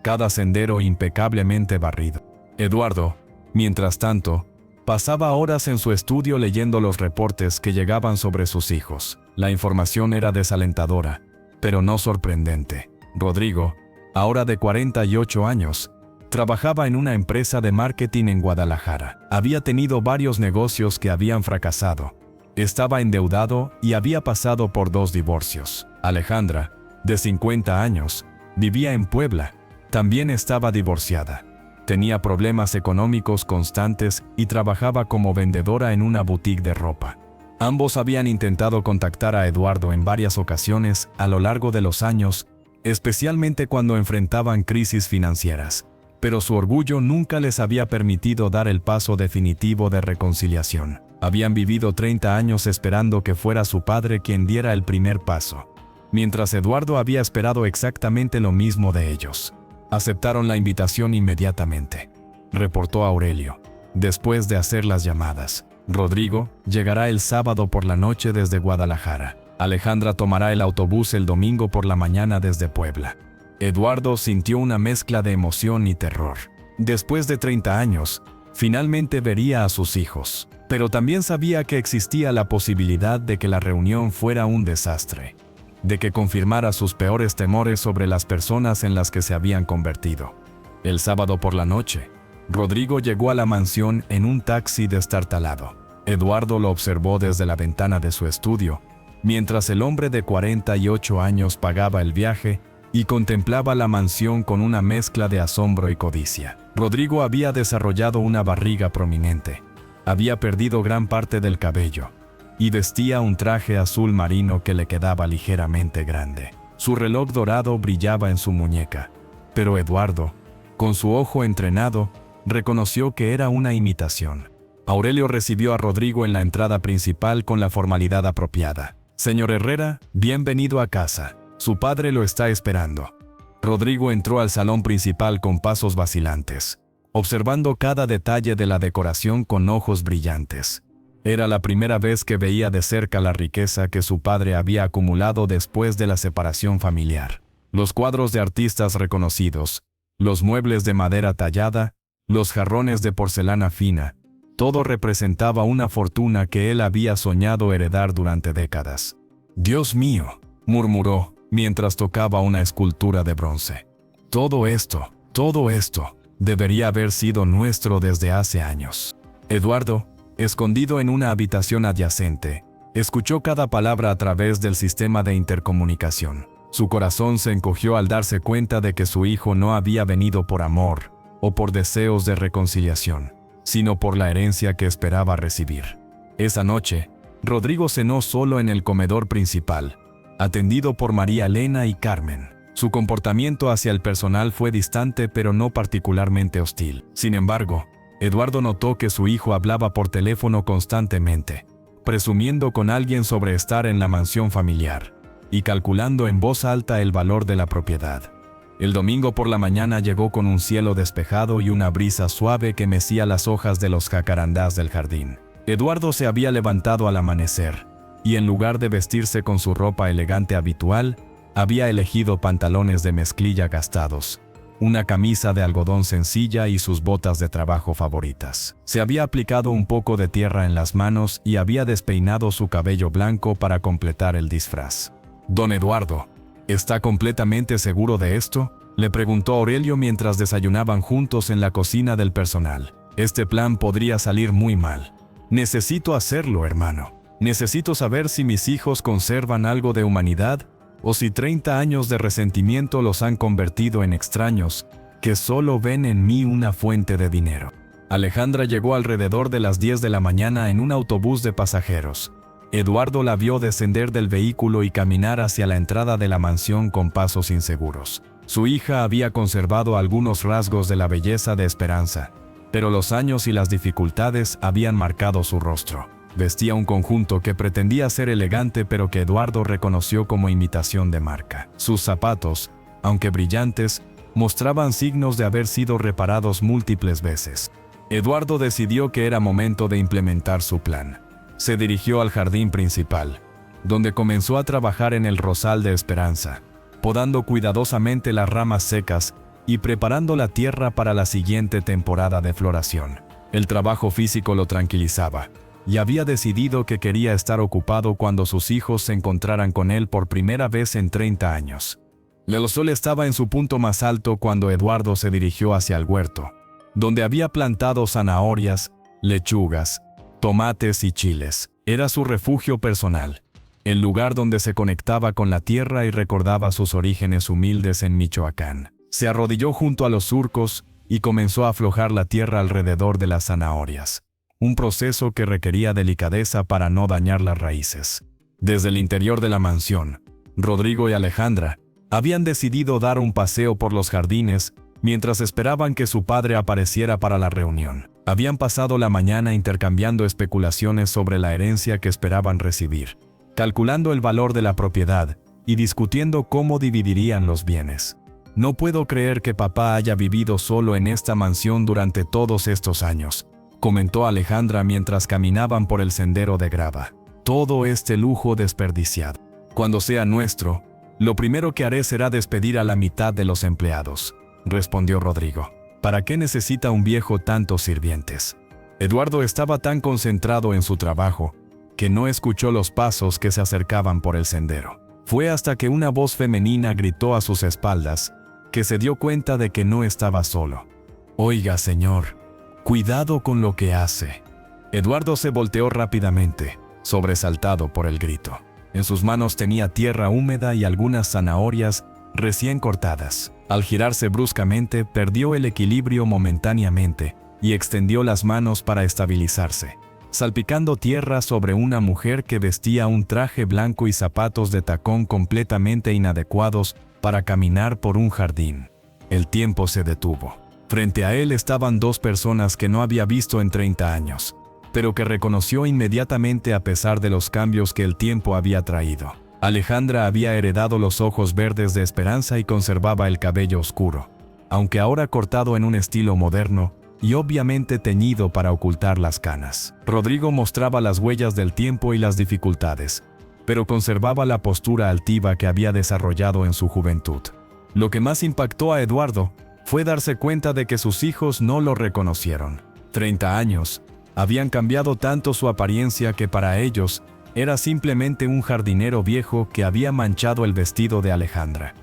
cada sendero impecablemente barrido. Eduardo, mientras tanto, pasaba horas en su estudio leyendo los reportes que llegaban sobre sus hijos. La información era desalentadora, pero no sorprendente. Rodrigo, ahora de 48 años, trabajaba en una empresa de marketing en Guadalajara. Había tenido varios negocios que habían fracasado. Estaba endeudado y había pasado por 2 divorcios. Alejandra, de 50 años, vivía en Puebla. También estaba divorciada. Tenía problemas económicos constantes y trabajaba como vendedora en una boutique de ropa. Ambos habían intentado contactar a Eduardo en varias ocasiones a lo largo de los años, especialmente cuando enfrentaban crisis financieras, pero su orgullo nunca les había permitido dar el paso definitivo de reconciliación. Habían vivido 30 años esperando que fuera su padre quien diera el primer paso, mientras Eduardo había esperado exactamente lo mismo de ellos. Aceptaron la invitación inmediatamente, reportó Aurelio, después de hacer las llamadas. Rodrigo llegará el sábado por la noche desde Guadalajara. Alejandra tomará el autobús el domingo por la mañana desde Puebla. Eduardo sintió una mezcla de emoción y terror. Después de 30 años, finalmente vería a sus hijos, pero también sabía que existía la posibilidad de que la reunión fuera un desastre, de que confirmara sus peores temores sobre las personas en las que se habían convertido. El sábado por la noche, Rodrigo llegó a la mansión en un taxi destartalado. Eduardo lo observó desde la ventana de su estudio, mientras el hombre de 48 años pagaba el viaje y contemplaba la mansión con una mezcla de asombro y codicia. Rodrigo había desarrollado una barriga prominente, había perdido gran parte del cabello y vestía un traje azul marino que le quedaba ligeramente grande. Su reloj dorado brillaba en su muñeca, pero Eduardo, con su ojo entrenado, reconoció que era una imitación. Aurelio recibió a Rodrigo en la entrada principal con la formalidad apropiada. «Señor Herrera, bienvenido a casa. Su padre lo está esperando». Rodrigo entró al salón principal con pasos vacilantes, observando cada detalle de la decoración con ojos brillantes. Era la primera vez que veía de cerca la riqueza que su padre había acumulado después de la separación familiar. Los cuadros de artistas reconocidos, los muebles de madera tallada, los jarrones de porcelana fina, todo representaba una fortuna que él había soñado heredar durante décadas. «Dios mío», murmuró, mientras tocaba una escultura de bronce. Todo esto, debería haber sido nuestro desde hace años». Eduardo, escondido en una habitación adyacente, escuchó cada palabra a través del sistema de intercomunicación. Su corazón se encogió al darse cuenta de que su hijo no había venido por amor o por deseos de reconciliación, sino por la herencia que esperaba recibir. Esa noche, Rodrigo cenó solo en el comedor principal, atendido por María Elena y Carmen. Su comportamiento hacia el personal fue distante pero no particularmente hostil. Sin embargo, Eduardo notó que su hijo hablaba por teléfono constantemente, presumiendo con alguien sobre estar en la mansión familiar y calculando en voz alta el valor de la propiedad. El domingo por la mañana llegó con un cielo despejado y una brisa suave que mecía las hojas de los jacarandás del jardín. Eduardo se había levantado al amanecer, y en lugar de vestirse con su ropa elegante habitual, había elegido pantalones de mezclilla gastados, una camisa de algodón sencilla y sus botas de trabajo favoritas. Se había aplicado un poco de tierra en las manos y había despeinado su cabello blanco para completar el disfraz. «Don Eduardo, ¿está completamente seguro de esto?», le preguntó Aurelio mientras desayunaban juntos en la cocina del personal. «Este plan podría salir muy mal. Necesito hacerlo, hermano. Necesito saber si mis hijos conservan algo de humanidad o si 30 años de resentimiento los han convertido en extraños que solo ven en mí una fuente de dinero». Alejandra llegó alrededor de las 10 de la mañana en un autobús de pasajeros. Eduardo la vio descender del vehículo y caminar hacia la entrada de la mansión con pasos inseguros. Su hija había conservado algunos rasgos de la belleza de Esperanza, pero los años y las dificultades habían marcado su rostro. Vestía un conjunto que pretendía ser elegante pero que Eduardo reconoció como imitación de marca. Sus zapatos, aunque brillantes, mostraban signos de haber sido reparados múltiples veces. Eduardo decidió que era momento de implementar su plan. Se dirigió al jardín principal, donde comenzó a trabajar en el rosal de esperanza, podando cuidadosamente las ramas secas y preparando la tierra para la siguiente temporada de floración. El trabajo físico lo tranquilizaba, y había decidido que quería estar ocupado cuando sus hijos se encontraran con él por primera vez en 30 años. El sol estaba en su punto más alto cuando Eduardo se dirigió hacia el huerto, donde había plantado zanahorias, lechugas, tomates y chiles. Era su refugio personal, el lugar donde se conectaba con la tierra y recordaba sus orígenes humildes en Michoacán. Se arrodilló junto a los surcos y comenzó a aflojar la tierra alrededor de las zanahorias, un proceso que requería delicadeza para no dañar las raíces. Desde el interior de la mansión, Rodrigo y Alejandra habían decidido dar un paseo por los jardines mientras esperaban que su padre apareciera para la reunión. Habían pasado la mañana intercambiando especulaciones sobre la herencia que esperaban recibir, calculando el valor de la propiedad y discutiendo cómo dividirían los bienes. No puedo creer que papá haya vivido solo en esta mansión durante todos estos años, comentó Alejandra mientras caminaban por el sendero de grava. Todo este lujo desperdiciado. Cuando sea nuestro, lo primero que haré será despedir a la mitad de los empleados, respondió Rodrigo. ¿Para qué necesita un viejo tantos sirvientes? Eduardo estaba tan concentrado en su trabajo que no escuchó los pasos que se acercaban por el sendero. Fue hasta que una voz femenina gritó a sus espaldas que se dio cuenta de que no estaba solo. «Oiga, señor, cuidado con lo que hace». Eduardo se volteó rápidamente, sobresaltado por el grito. En sus manos tenía tierra húmeda y algunas zanahorias recién cortadas. Al girarse bruscamente, perdió el equilibrio momentáneamente y extendió las manos para estabilizarse, salpicando tierra sobre una mujer que vestía un traje blanco y zapatos de tacón completamente inadecuados para caminar por un jardín. El tiempo se detuvo. Frente a él estaban dos personas que no había visto en 30 años, pero que reconoció inmediatamente a pesar de los cambios que el tiempo había traído. Alejandra había heredado los ojos verdes de Esperanza y conservaba el cabello oscuro, aunque ahora cortado en un estilo moderno y obviamente teñido para ocultar las canas. Rodrigo mostraba las huellas del tiempo y las dificultades, pero conservaba la postura altiva que había desarrollado en su juventud. Lo que más impactó a Eduardo fue darse cuenta de que sus hijos no lo reconocieron. 30 años habían cambiado tanto su apariencia que para ellos era simplemente un jardinero viejo que había manchado el vestido de Alejandra.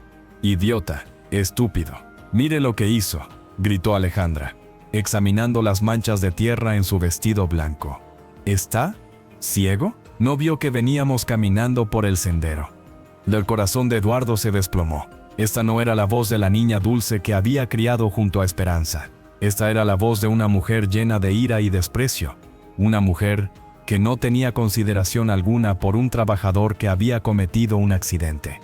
«Idiota, estúpido, mire lo que hizo», gritó Alejandra, examinando las manchas de tierra en su vestido blanco. «¿Está ciego? ¿No vio que veníamos caminando por el sendero?» El corazón de Eduardo se desplomó. Esta no era la voz de la niña dulce que había criado junto a Esperanza. Esta era la voz de una mujer llena de ira y desprecio. Una mujer que no tenía consideración alguna por un trabajador que había cometido un accidente.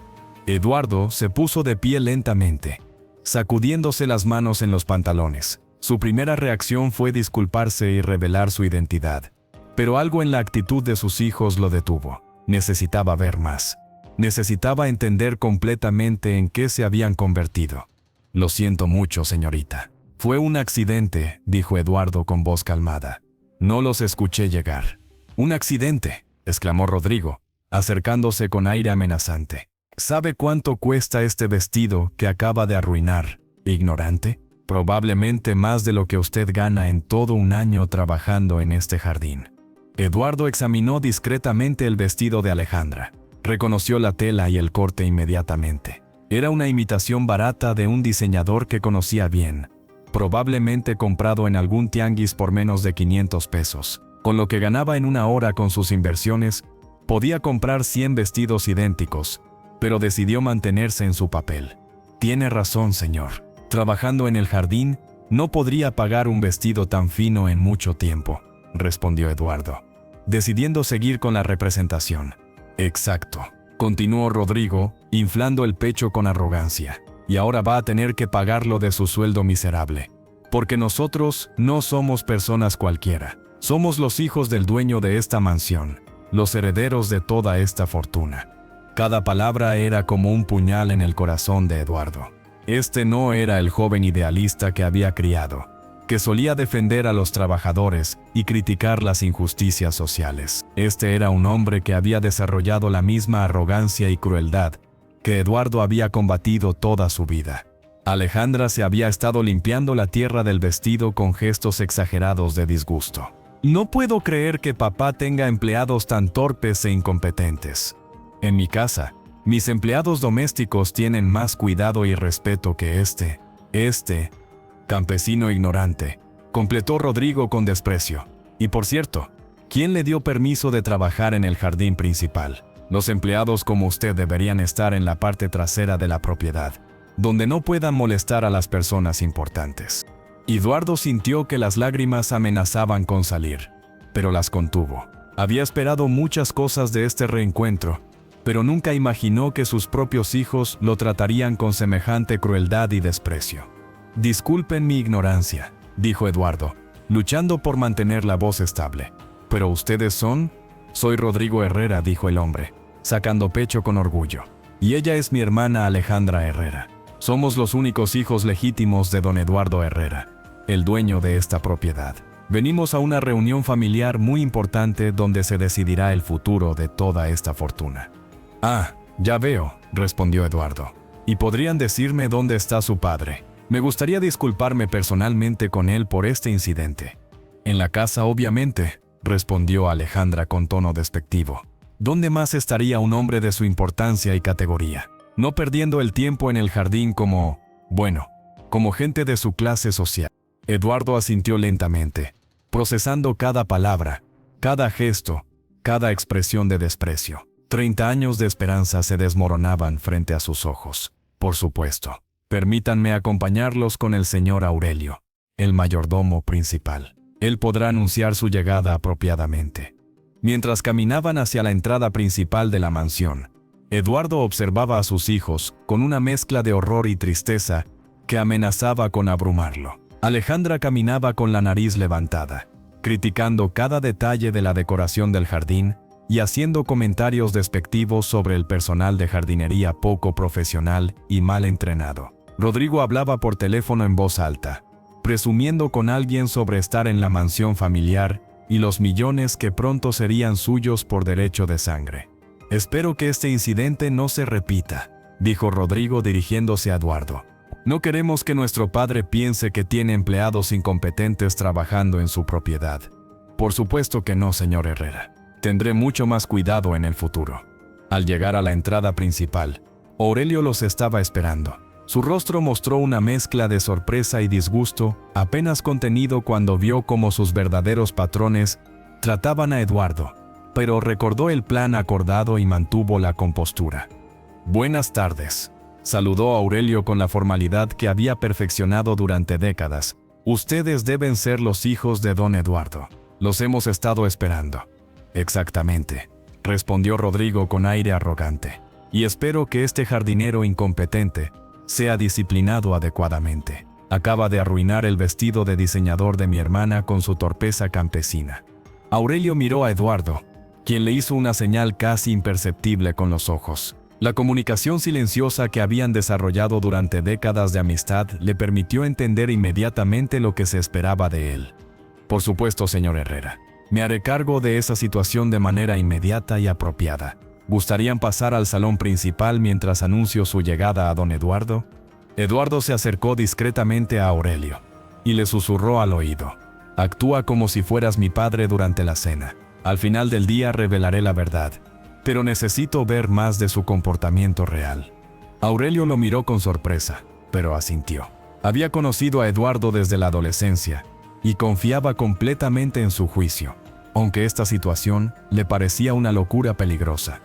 Eduardo se puso de pie lentamente, sacudiéndose las manos en los pantalones. Su primera reacción fue disculparse y revelar su identidad. Pero algo en la actitud de sus hijos lo detuvo. Necesitaba ver más. Necesitaba entender completamente en qué se habían convertido. «Lo siento mucho, señorita. Fue un accidente», dijo Eduardo con voz calmada. «No los escuché llegar». «¿Un accidente?», exclamó Rodrigo, acercándose con aire amenazante. «¿Sabe cuánto cuesta este vestido que acaba de arruinar, ignorante? Probablemente más de lo que usted gana en todo un año trabajando en este jardín». Eduardo examinó discretamente el vestido de Alejandra. Reconoció la tela y el corte inmediatamente. Era una imitación barata de un diseñador que conocía bien, probablemente comprado en algún tianguis por menos de 500 pesos. Con lo que ganaba en una hora con sus inversiones, podía comprar 100 vestidos idénticos, pero decidió mantenerse en su papel. «Tiene razón, señor. Trabajando en el jardín, no podría pagar un vestido tan fino en mucho tiempo», respondió Eduardo, decidiendo seguir con la representación. «Exacto», continuó Rodrigo, inflando el pecho con arrogancia. «Y ahora va a tener que pagarlo de su sueldo miserable. Porque nosotros no somos personas cualquiera. Somos los hijos del dueño de esta mansión, los herederos de toda esta fortuna». Cada palabra era como un puñal en el corazón de Eduardo. Este no era el joven idealista que había criado, que solía defender a los trabajadores y criticar las injusticias sociales. Este era un hombre que había desarrollado la misma arrogancia y crueldad que Eduardo había combatido toda su vida. Alejandra se había estado limpiando la tierra del vestido con gestos exagerados de disgusto. No puedo creer que papá tenga empleados tan torpes e incompetentes. En mi casa, mis empleados domésticos tienen más cuidado y respeto que este campesino ignorante, completó Rodrigo con desprecio. Y por cierto, ¿quién le dio permiso de trabajar en el jardín principal? Los empleados como usted deberían estar en la parte trasera de la propiedad, donde no puedan molestar a las personas importantes. Eduardo sintió que las lágrimas amenazaban con salir, pero las contuvo. Había esperado muchas cosas de este reencuentro, pero nunca imaginó que sus propios hijos lo tratarían con semejante crueldad y desprecio. Disculpen mi ignorancia, dijo Eduardo, luchando por mantener la voz estable. ¿Pero ustedes son? Soy Rodrigo Herrera, dijo el hombre, sacando pecho con orgullo. Y ella es mi hermana Alejandra Herrera. Somos los únicos hijos legítimos de don Eduardo Herrera, el dueño de esta propiedad. Venimos a una reunión familiar muy importante donde se decidirá el futuro de toda esta fortuna. Ah, ya veo, respondió Eduardo. ¿Y podrían decirme dónde está su padre? Me gustaría disculparme personalmente con él por este incidente. En la casa, obviamente, respondió Alejandra con tono despectivo. ¿Dónde más estaría un hombre de su importancia y categoría? No perdiendo el tiempo en el jardín como gente de su clase social. Eduardo asintió lentamente, procesando cada palabra, cada gesto, cada expresión de desprecio. 30 años de esperanza se desmoronaban frente a sus ojos. Por supuesto. Permítanme acompañarlos con el señor Aurelio, el mayordomo principal. Él podrá anunciar su llegada apropiadamente. Mientras caminaban hacia la entrada principal de la mansión, Eduardo observaba a sus hijos con una mezcla de horror y tristeza que amenazaba con abrumarlo. Alejandra caminaba con la nariz levantada, criticando cada detalle de la decoración del jardín y haciendo comentarios despectivos sobre el personal de jardinería poco profesional y mal entrenado. Rodrigo hablaba por teléfono en voz alta, presumiendo con alguien sobre estar en la mansión familiar y los millones que pronto serían suyos por derecho de sangre. Espero que este incidente no se repita, dijo Rodrigo dirigiéndose a Eduardo. No queremos que nuestro padre piense que tiene empleados incompetentes trabajando en su propiedad. Por supuesto que no, señor Herrera. Tendré mucho más cuidado en el futuro. Al llegar a la entrada principal, Aurelio los estaba esperando. Su rostro mostró una mezcla de sorpresa y disgusto, apenas contenido cuando vio cómo sus verdaderos patrones trataban a Eduardo, pero recordó el plan acordado y mantuvo la compostura. Buenas tardes, saludó a Aurelio con la formalidad que había perfeccionado durante décadas. Ustedes deben ser los hijos de don Eduardo. Los hemos estado esperando. Exactamente, respondió Rodrigo con aire arrogante. Y espero que este jardinero incompetente sea disciplinado adecuadamente. Acaba de arruinar el vestido de diseñador de mi hermana con su torpeza campesina. Aurelio miró a Eduardo, quien le hizo una señal casi imperceptible con los ojos. La comunicación silenciosa que habían desarrollado durante décadas de amistad le permitió entender inmediatamente lo que se esperaba de él. Por supuesto, señor Herrera. Me haré cargo de esa situación de manera inmediata y apropiada. ¿Gustarían pasar al salón principal mientras anuncio su llegada a don Eduardo? Eduardo se acercó discretamente a Aurelio y le susurró al oído. Actúa como si fueras mi padre durante la cena. Al final del día revelaré la verdad, pero necesito ver más de su comportamiento real. Aurelio lo miró con sorpresa, pero asintió. Había conocido a Eduardo desde la adolescencia y confiaba completamente en su juicio, aunque esta situación le parecía una locura peligrosa.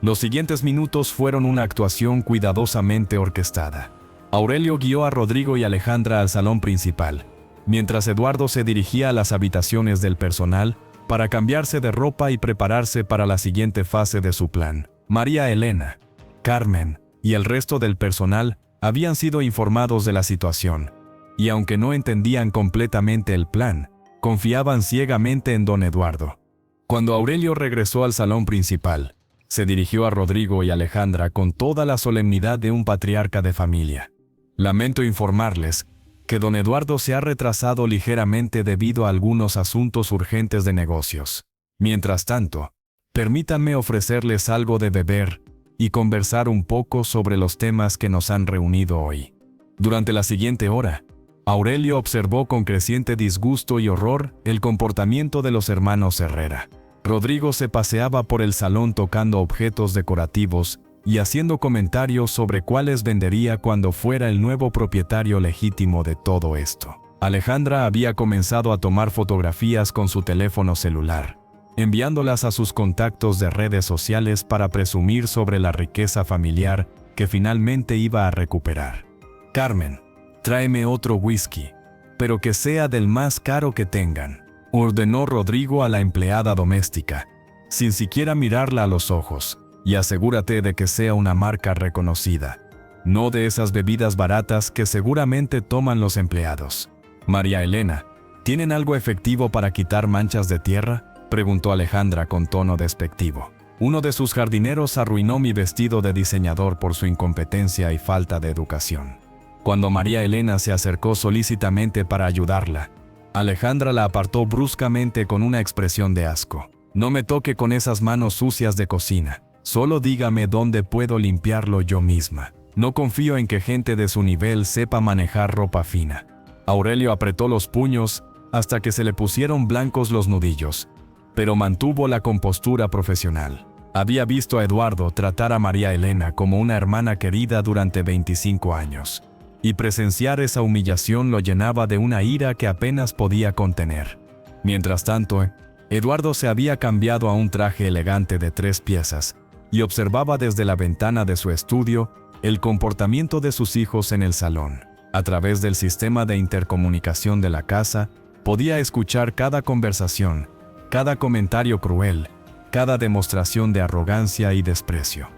Los siguientes minutos fueron una actuación cuidadosamente orquestada. Aurelio guió a Rodrigo y Alejandra al salón principal, mientras Eduardo se dirigía a las habitaciones del personal para cambiarse de ropa y prepararse para la siguiente fase de su plan. María Elena, Carmen y el resto del personal habían sido informados de la situación, y aunque no entendían completamente el plan, confiaban ciegamente en don Eduardo. Cuando Aurelio regresó al salón principal, se dirigió a Rodrigo y Alejandra con toda la solemnidad de un patriarca de familia. Lamento informarles que don Eduardo se ha retrasado ligeramente debido a algunos asuntos urgentes de negocios. Mientras tanto, permítanme ofrecerles algo de beber y conversar un poco sobre los temas que nos han reunido hoy. Durante la siguiente hora, Aurelio observó con creciente disgusto y horror el comportamiento de los hermanos Herrera. Rodrigo se paseaba por el salón tocando objetos decorativos y haciendo comentarios sobre cuáles vendería cuando fuera el nuevo propietario legítimo de todo esto. Alejandra había comenzado a tomar fotografías con su teléfono celular, enviándolas a sus contactos de redes sociales para presumir sobre la riqueza familiar que finalmente iba a recuperar. «Carmen, tráeme otro whisky, pero que sea del más caro que tengan», ordenó Rodrigo a la empleada doméstica, sin siquiera mirarla a los ojos. «Y asegúrate de que sea una marca reconocida, no de esas bebidas baratas que seguramente toman los empleados». «María Elena, ¿tienen algo efectivo para quitar manchas de tierra?», preguntó Alejandra con tono despectivo. «Uno de sus jardineros arruinó mi vestido de diseñador por su incompetencia y falta de educación». Cuando María Elena se acercó solícitamente para ayudarla, Alejandra la apartó bruscamente con una expresión de asco. «No me toque con esas manos sucias de cocina. Solo dígame dónde puedo limpiarlo yo misma. No confío en que gente de su nivel sepa manejar ropa fina». Aurelio apretó los puños hasta que se le pusieron blancos los nudillos, pero mantuvo la compostura profesional. Había visto a Eduardo tratar a María Elena como una hermana querida durante 25 años, y presenciar esa humillación lo llenaba de una ira que apenas podía contener. Mientras tanto, Eduardo se había cambiado a un traje elegante de 3 piezas, y observaba desde la ventana de su estudio el comportamiento de sus hijos en el salón. A través del sistema de intercomunicación de la casa, podía escuchar cada conversación, cada comentario cruel, cada demostración de arrogancia y desprecio.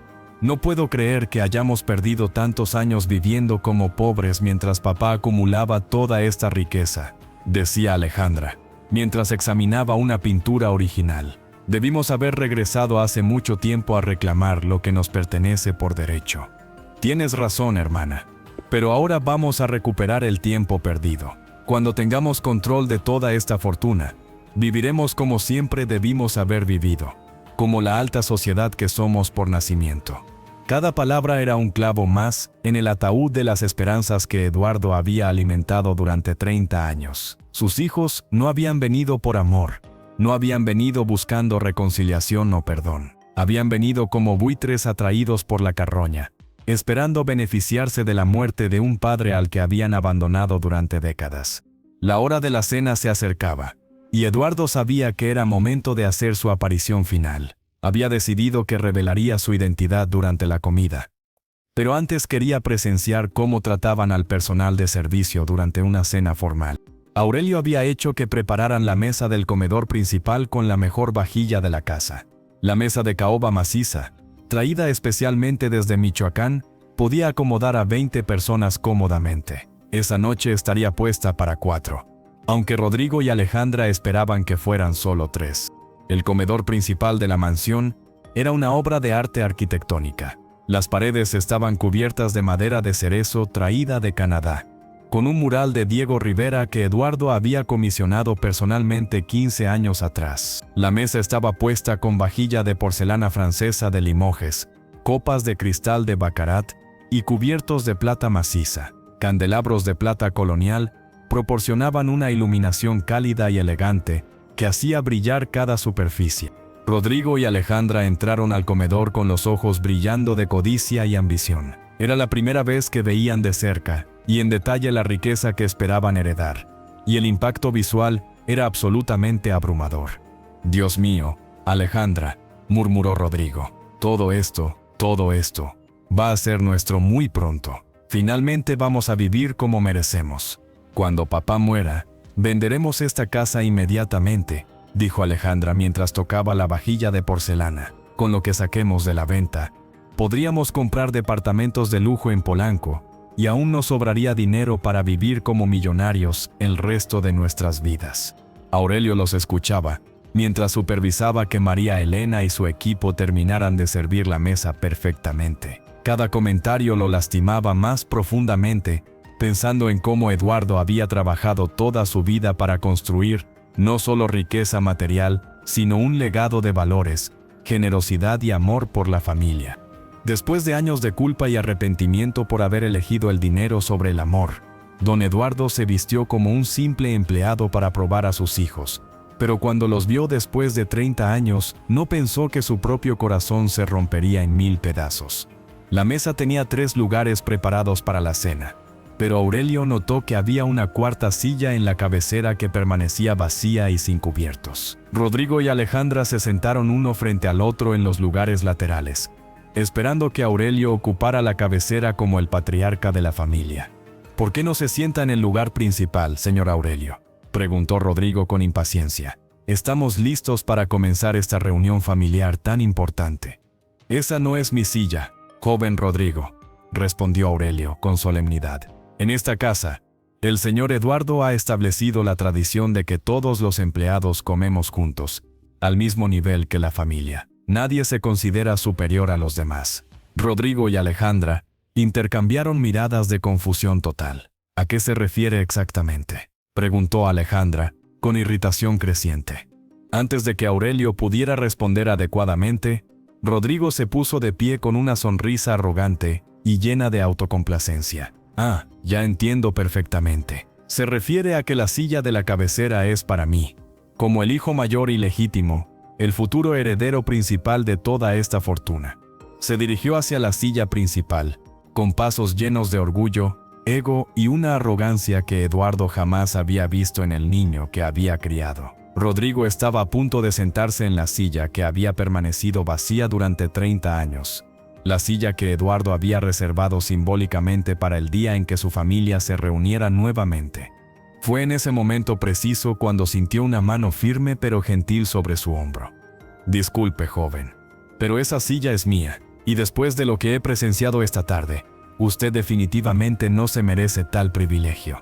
«No puedo creer que hayamos perdido tantos años viviendo como pobres mientras papá acumulaba toda esta riqueza», decía Alejandra, mientras examinaba una pintura original. «Debimos haber regresado hace mucho tiempo a reclamar lo que nos pertenece por derecho». «Tienes razón, hermana. Pero ahora vamos a recuperar el tiempo perdido. Cuando tengamos control de toda esta fortuna, viviremos como siempre debimos haber vivido, como la alta sociedad que somos por nacimiento». Cada palabra era un clavo más en el ataúd de las esperanzas que Eduardo había alimentado durante 30 años. Sus hijos no habían venido por amor. No habían venido buscando reconciliación o perdón. Habían venido como buitres atraídos por la carroña, esperando beneficiarse de la muerte de un padre al que habían abandonado durante décadas. La hora de la cena se acercaba, y Eduardo sabía que era momento de hacer su aparición final. Había decidido que revelaría su identidad durante la comida. Pero antes quería presenciar cómo trataban al personal de servicio durante una cena formal. Aurelio había hecho que prepararan la mesa del comedor principal con la mejor vajilla de la casa. La mesa de caoba maciza, traída especialmente desde Michoacán, podía acomodar a 20 personas cómodamente. Esa noche estaría puesta para 4, aunque Rodrigo y Alejandra esperaban que fueran solo 3. El comedor principal de la mansión era una obra de arte arquitectónica. Las paredes estaban cubiertas de madera de cerezo traída de Canadá, con un mural de Diego Rivera que Eduardo había comisionado personalmente 15 años atrás. La mesa estaba puesta con vajilla de porcelana francesa de Limoges, copas de cristal de Baccarat y cubiertos de plata maciza. Candelabros de plata colonial proporcionaban una iluminación cálida y elegante que hacía brillar cada superficie. Rodrigo y Alejandra entraron al comedor con los ojos brillando de codicia y ambición. Era la primera vez que veían de cerca y en detalle la riqueza que esperaban heredar, y el impacto visual era absolutamente abrumador. «Dios mío, Alejandra», murmuró Rodrigo, todo esto, va a ser nuestro muy pronto. Finalmente vamos a vivir como merecemos. Cuando papá muera, venderemos esta casa inmediatamente», dijo Alejandra mientras tocaba la vajilla de porcelana. «Con lo que saquemos de la venta, podríamos comprar departamentos de lujo en Polanco, y aún nos sobraría dinero para vivir como millonarios el resto de nuestras vidas». Aurelio los escuchaba, mientras supervisaba que María Elena y su equipo terminaran de servir la mesa perfectamente. Cada comentario lo lastimaba más profundamente, pensando en cómo Eduardo había trabajado toda su vida para construir no solo riqueza material, sino un legado de valores, generosidad y amor por la familia. Después de años de culpa y arrepentimiento por haber elegido el dinero sobre el amor, don Eduardo se vistió como un simple empleado para probar a sus hijos. Pero cuando los vio después de 30 años, no pensó que su propio corazón se rompería en 1000 pedazos. La mesa tenía 3 lugares preparados para la cena, pero Aurelio notó que había una cuarta silla en la cabecera que permanecía vacía y sin cubiertos. Rodrigo y Alejandra se sentaron uno frente al otro en los lugares laterales, esperando que Aurelio ocupara la cabecera como el patriarca de la familia. ¿Por qué no se sienta en el lugar principal, señor Aurelio?, preguntó Rodrigo con impaciencia. Estamos listos para comenzar esta reunión familiar tan importante. Esa no es mi silla, joven Rodrigo, respondió Aurelio con solemnidad. En esta casa, el señor Eduardo ha establecido la tradición de que todos los empleados comemos juntos, al mismo nivel que la familia. Nadie se considera superior a los demás. Rodrigo y Alejandra intercambiaron miradas de confusión total. ¿A qué se refiere exactamente?, preguntó Alejandra, con irritación creciente. Antes de que Aurelio pudiera responder adecuadamente, Rodrigo se puso de pie con una sonrisa arrogante y llena de autocomplacencia. Ah, ya entiendo perfectamente. Se refiere a que la silla de la cabecera es para mí. Como el hijo mayor y legítimo, el futuro heredero principal de toda esta fortuna. Se dirigió hacia la silla principal, con pasos llenos de orgullo, ego y una arrogancia que Eduardo jamás había visto en el niño que había criado. Rodrigo estaba a punto de sentarse en la silla que había permanecido vacía durante 30 años. La silla que Eduardo había reservado simbólicamente para el día en que su familia se reuniera nuevamente. Fue en ese momento preciso cuando sintió una mano firme pero gentil sobre su hombro. Disculpe, joven, pero esa silla es mía, y después de lo que he presenciado esta tarde, usted definitivamente no se merece tal privilegio.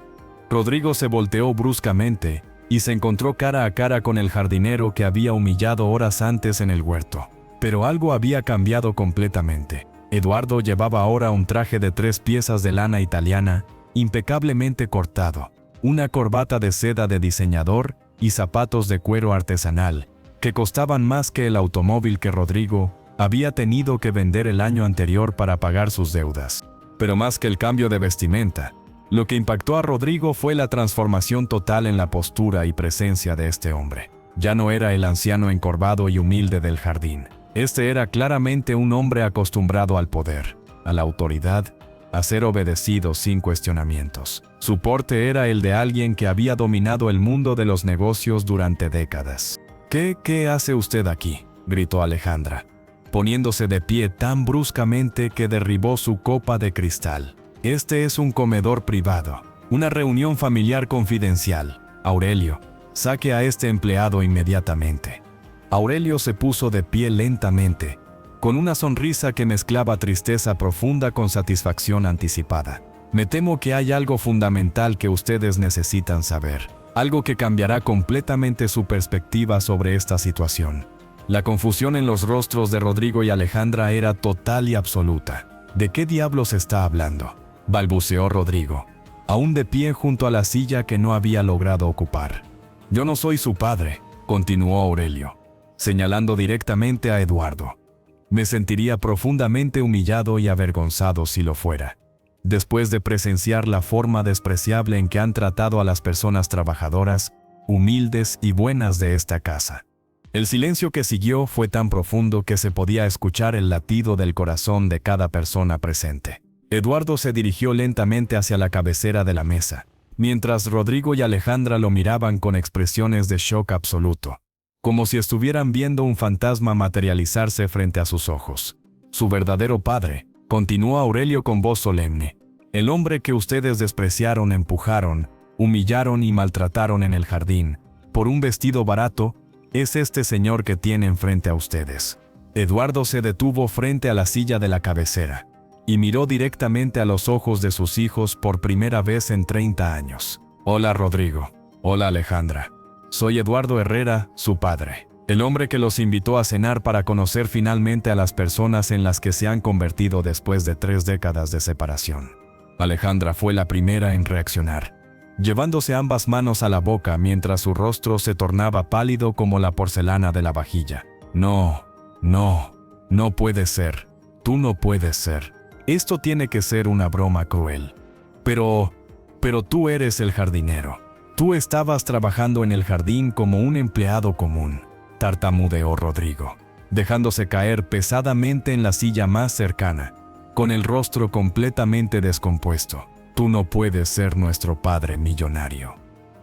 Rodrigo se volteó bruscamente y se encontró cara a cara con el jardinero que había humillado horas antes en el huerto. Pero algo había cambiado completamente. Eduardo llevaba ahora un traje de 3 piezas de lana italiana, impecablemente cortado, una corbata de seda de diseñador y zapatos de cuero artesanal, que costaban más que el automóvil que Rodrigo había tenido que vender el año anterior para pagar sus deudas. Pero más que el cambio de vestimenta, lo que impactó a Rodrigo fue la transformación total en la postura y presencia de este hombre. Ya no era el anciano encorvado y humilde del jardín. Este era claramente un hombre acostumbrado al poder, a la autoridad, a ser obedecido sin cuestionamientos. Su porte era el de alguien que había dominado el mundo de los negocios durante décadas. ¿Qué hace usted aquí?, gritó Alejandra, poniéndose de pie tan bruscamente que derribó su copa de cristal. Este es un comedor privado, una reunión familiar confidencial. Aurelio, saque a este empleado inmediatamente. Aurelio se puso de pie lentamente, con una sonrisa que mezclaba tristeza profunda con satisfacción anticipada. Me temo que hay algo fundamental que ustedes necesitan saber, algo que cambiará completamente su perspectiva sobre esta situación. La confusión en los rostros de Rodrigo y Alejandra era total y absoluta. ¿De qué diablos está hablando?, balbuceó Rodrigo, aún de pie junto a la silla que no había logrado ocupar. Yo no soy su padre, continuó Aurelio, señalando directamente a Eduardo. Me sentiría profundamente humillado y avergonzado si lo fuera, después de presenciar la forma despreciable en que han tratado a las personas trabajadoras, humildes y buenas de esta casa. El silencio que siguió fue tan profundo que se podía escuchar el latido del corazón de cada persona presente. Eduardo se dirigió lentamente hacia la cabecera de la mesa, mientras Rodrigo y Alejandra lo miraban con expresiones de shock absoluto, como si estuvieran viendo un fantasma materializarse frente a sus ojos. Su verdadero padre, continuó Aurelio con voz solemne, el hombre que ustedes despreciaron, empujaron, humillaron y maltrataron en el jardín, por un vestido barato, es este señor que tienen frente a ustedes. Eduardo se detuvo frente a la silla de la cabecera y miró directamente a los ojos de sus hijos por primera vez en 30 años. Hola Rodrigo. Hola Alejandra. Soy Eduardo Herrera, su padre, el hombre que los invitó a cenar para conocer finalmente a las personas en las que se han convertido después de 3 décadas de separación. Alejandra fue la primera en reaccionar, llevándose ambas manos a la boca mientras su rostro se tornaba pálido como la porcelana de la vajilla. No, no, no puede ser. Tú no puedes ser. Esto tiene que ser una broma cruel. Pero tú eres el jardinero. Tú estabas trabajando en el jardín como un empleado común, tartamudeó Rodrigo, dejándose caer pesadamente en la silla más cercana, con el rostro completamente descompuesto. Tú no puedes ser nuestro padre millonario.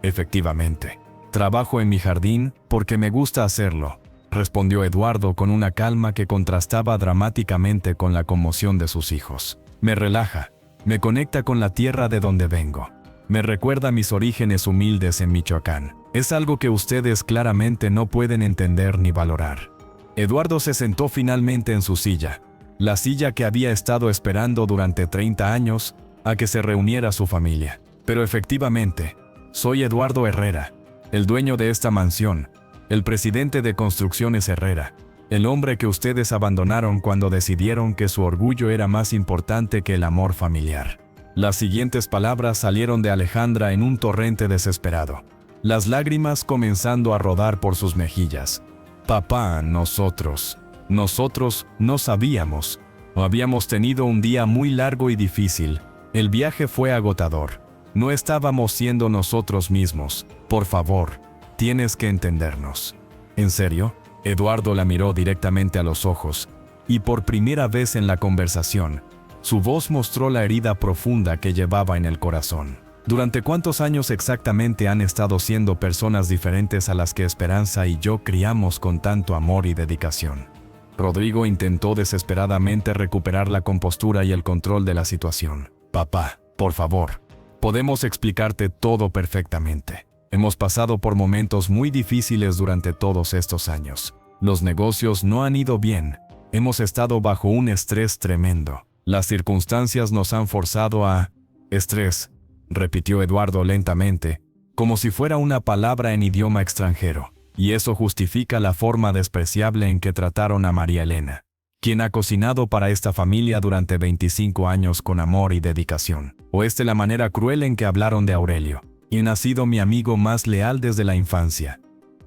Efectivamente, trabajo en mi jardín porque me gusta hacerlo, respondió Eduardo con una calma que contrastaba dramáticamente con la conmoción de sus hijos. Me relaja, me conecta con la tierra de donde vengo. Me recuerda mis orígenes humildes en Michoacán. Es algo que ustedes claramente no pueden entender ni valorar. Eduardo se sentó finalmente en su silla, la silla que había estado esperando durante 30 años a que se reuniera su familia. Pero efectivamente, soy Eduardo Herrera, el dueño de esta mansión, el presidente de Construcciones Herrera, el hombre que ustedes abandonaron cuando decidieron que su orgullo era más importante que el amor familiar. Las siguientes palabras salieron de Alejandra en un torrente desesperado, las lágrimas comenzando a rodar por sus mejillas. Papá, nosotros no sabíamos. Habíamos tenido un día muy largo y difícil. El viaje fue agotador. No estábamos siendo nosotros mismos. Por favor, tienes que entendernos. ¿En serio? Eduardo la miró directamente a los ojos, y por primera vez en la conversación, su voz mostró la herida profunda que llevaba en el corazón. ¿Durante cuántos años exactamente han estado siendo personas diferentes a las que Esperanza y yo criamos con tanto amor y dedicación? Rodrigo intentó desesperadamente recuperar la compostura y el control de la situación. Papá, por favor, podemos explicarte todo perfectamente. Hemos pasado por momentos muy difíciles durante todos estos años. Los negocios no han ido bien. Hemos estado bajo un estrés tremendo. Las circunstancias nos han forzado a... Estrés, repitió Eduardo lentamente, como si fuera una palabra en idioma extranjero. Y eso justifica la forma despreciable en que trataron a María Elena, quien ha cocinado para esta familia durante 25 años con amor y dedicación. O la manera cruel en que hablaron de Aurelio, quien ha sido mi amigo más leal desde la infancia.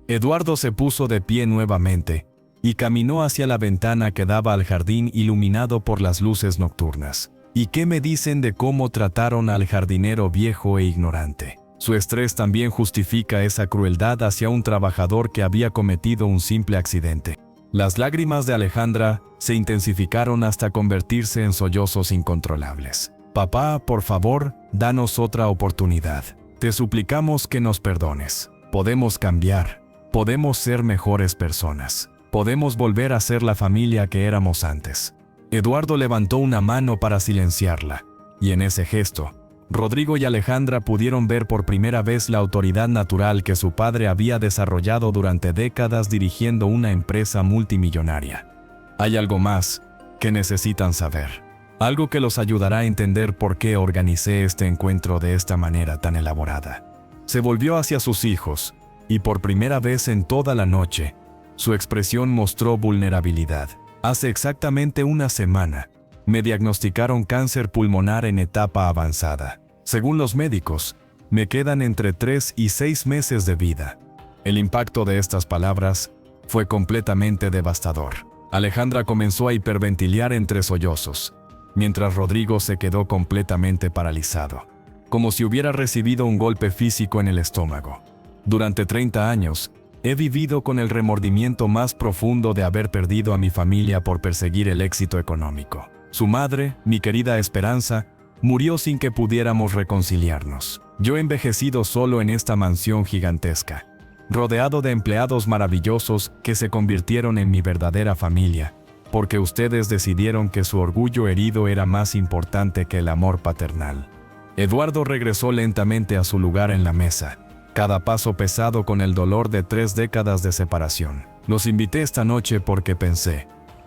Eduardo se puso de pie nuevamente y caminó hacia la ventana que daba al jardín iluminado por las luces nocturnas. ¿Y qué me dicen de cómo trataron al jardinero viejo e ignorante? Su estrés también justifica esa crueldad hacia un trabajador que había cometido un simple accidente. Las lágrimas de Alejandra se intensificaron hasta convertirse en sollozos incontrolables. Papá, por favor, danos otra oportunidad. Te suplicamos que nos perdones. Podemos cambiar. Podemos ser mejores personas. Podemos volver a ser la familia que éramos antes. Eduardo levantó una mano para silenciarla, y en ese gesto, Rodrigo y Alejandra pudieron ver por primera vez la autoridad natural que su padre había desarrollado durante décadas dirigiendo una empresa multimillonaria. Hay algo más que necesitan saber. Algo que los ayudará a entender por qué organicé este encuentro de esta manera tan elaborada. Se volvió hacia sus hijos, y por primera vez en toda la noche, su expresión mostró vulnerabilidad. Hace exactamente una semana, me diagnosticaron cáncer pulmonar en etapa avanzada. Según los médicos, me quedan entre 3 y 6 meses de vida. El impacto de estas palabras fue completamente devastador. Alejandra comenzó a hiperventilar entre sollozos, mientras Rodrigo se quedó completamente paralizado, como si hubiera recibido un golpe físico en el estómago. Durante 30 años, he vivido con el remordimiento más profundo de haber perdido a mi familia por perseguir el éxito económico. Su madre, mi querida Esperanza, murió sin que pudiéramos reconciliarnos. Yo he envejecido solo en esta mansión gigantesca, rodeado de empleados maravillosos que se convirtieron en mi verdadera familia, porque ustedes decidieron que su orgullo herido era más importante que el amor paternal. Eduardo regresó lentamente a su lugar en la mesa, cada paso pesado con el dolor de 3 décadas de separación. Los invité esta noche porque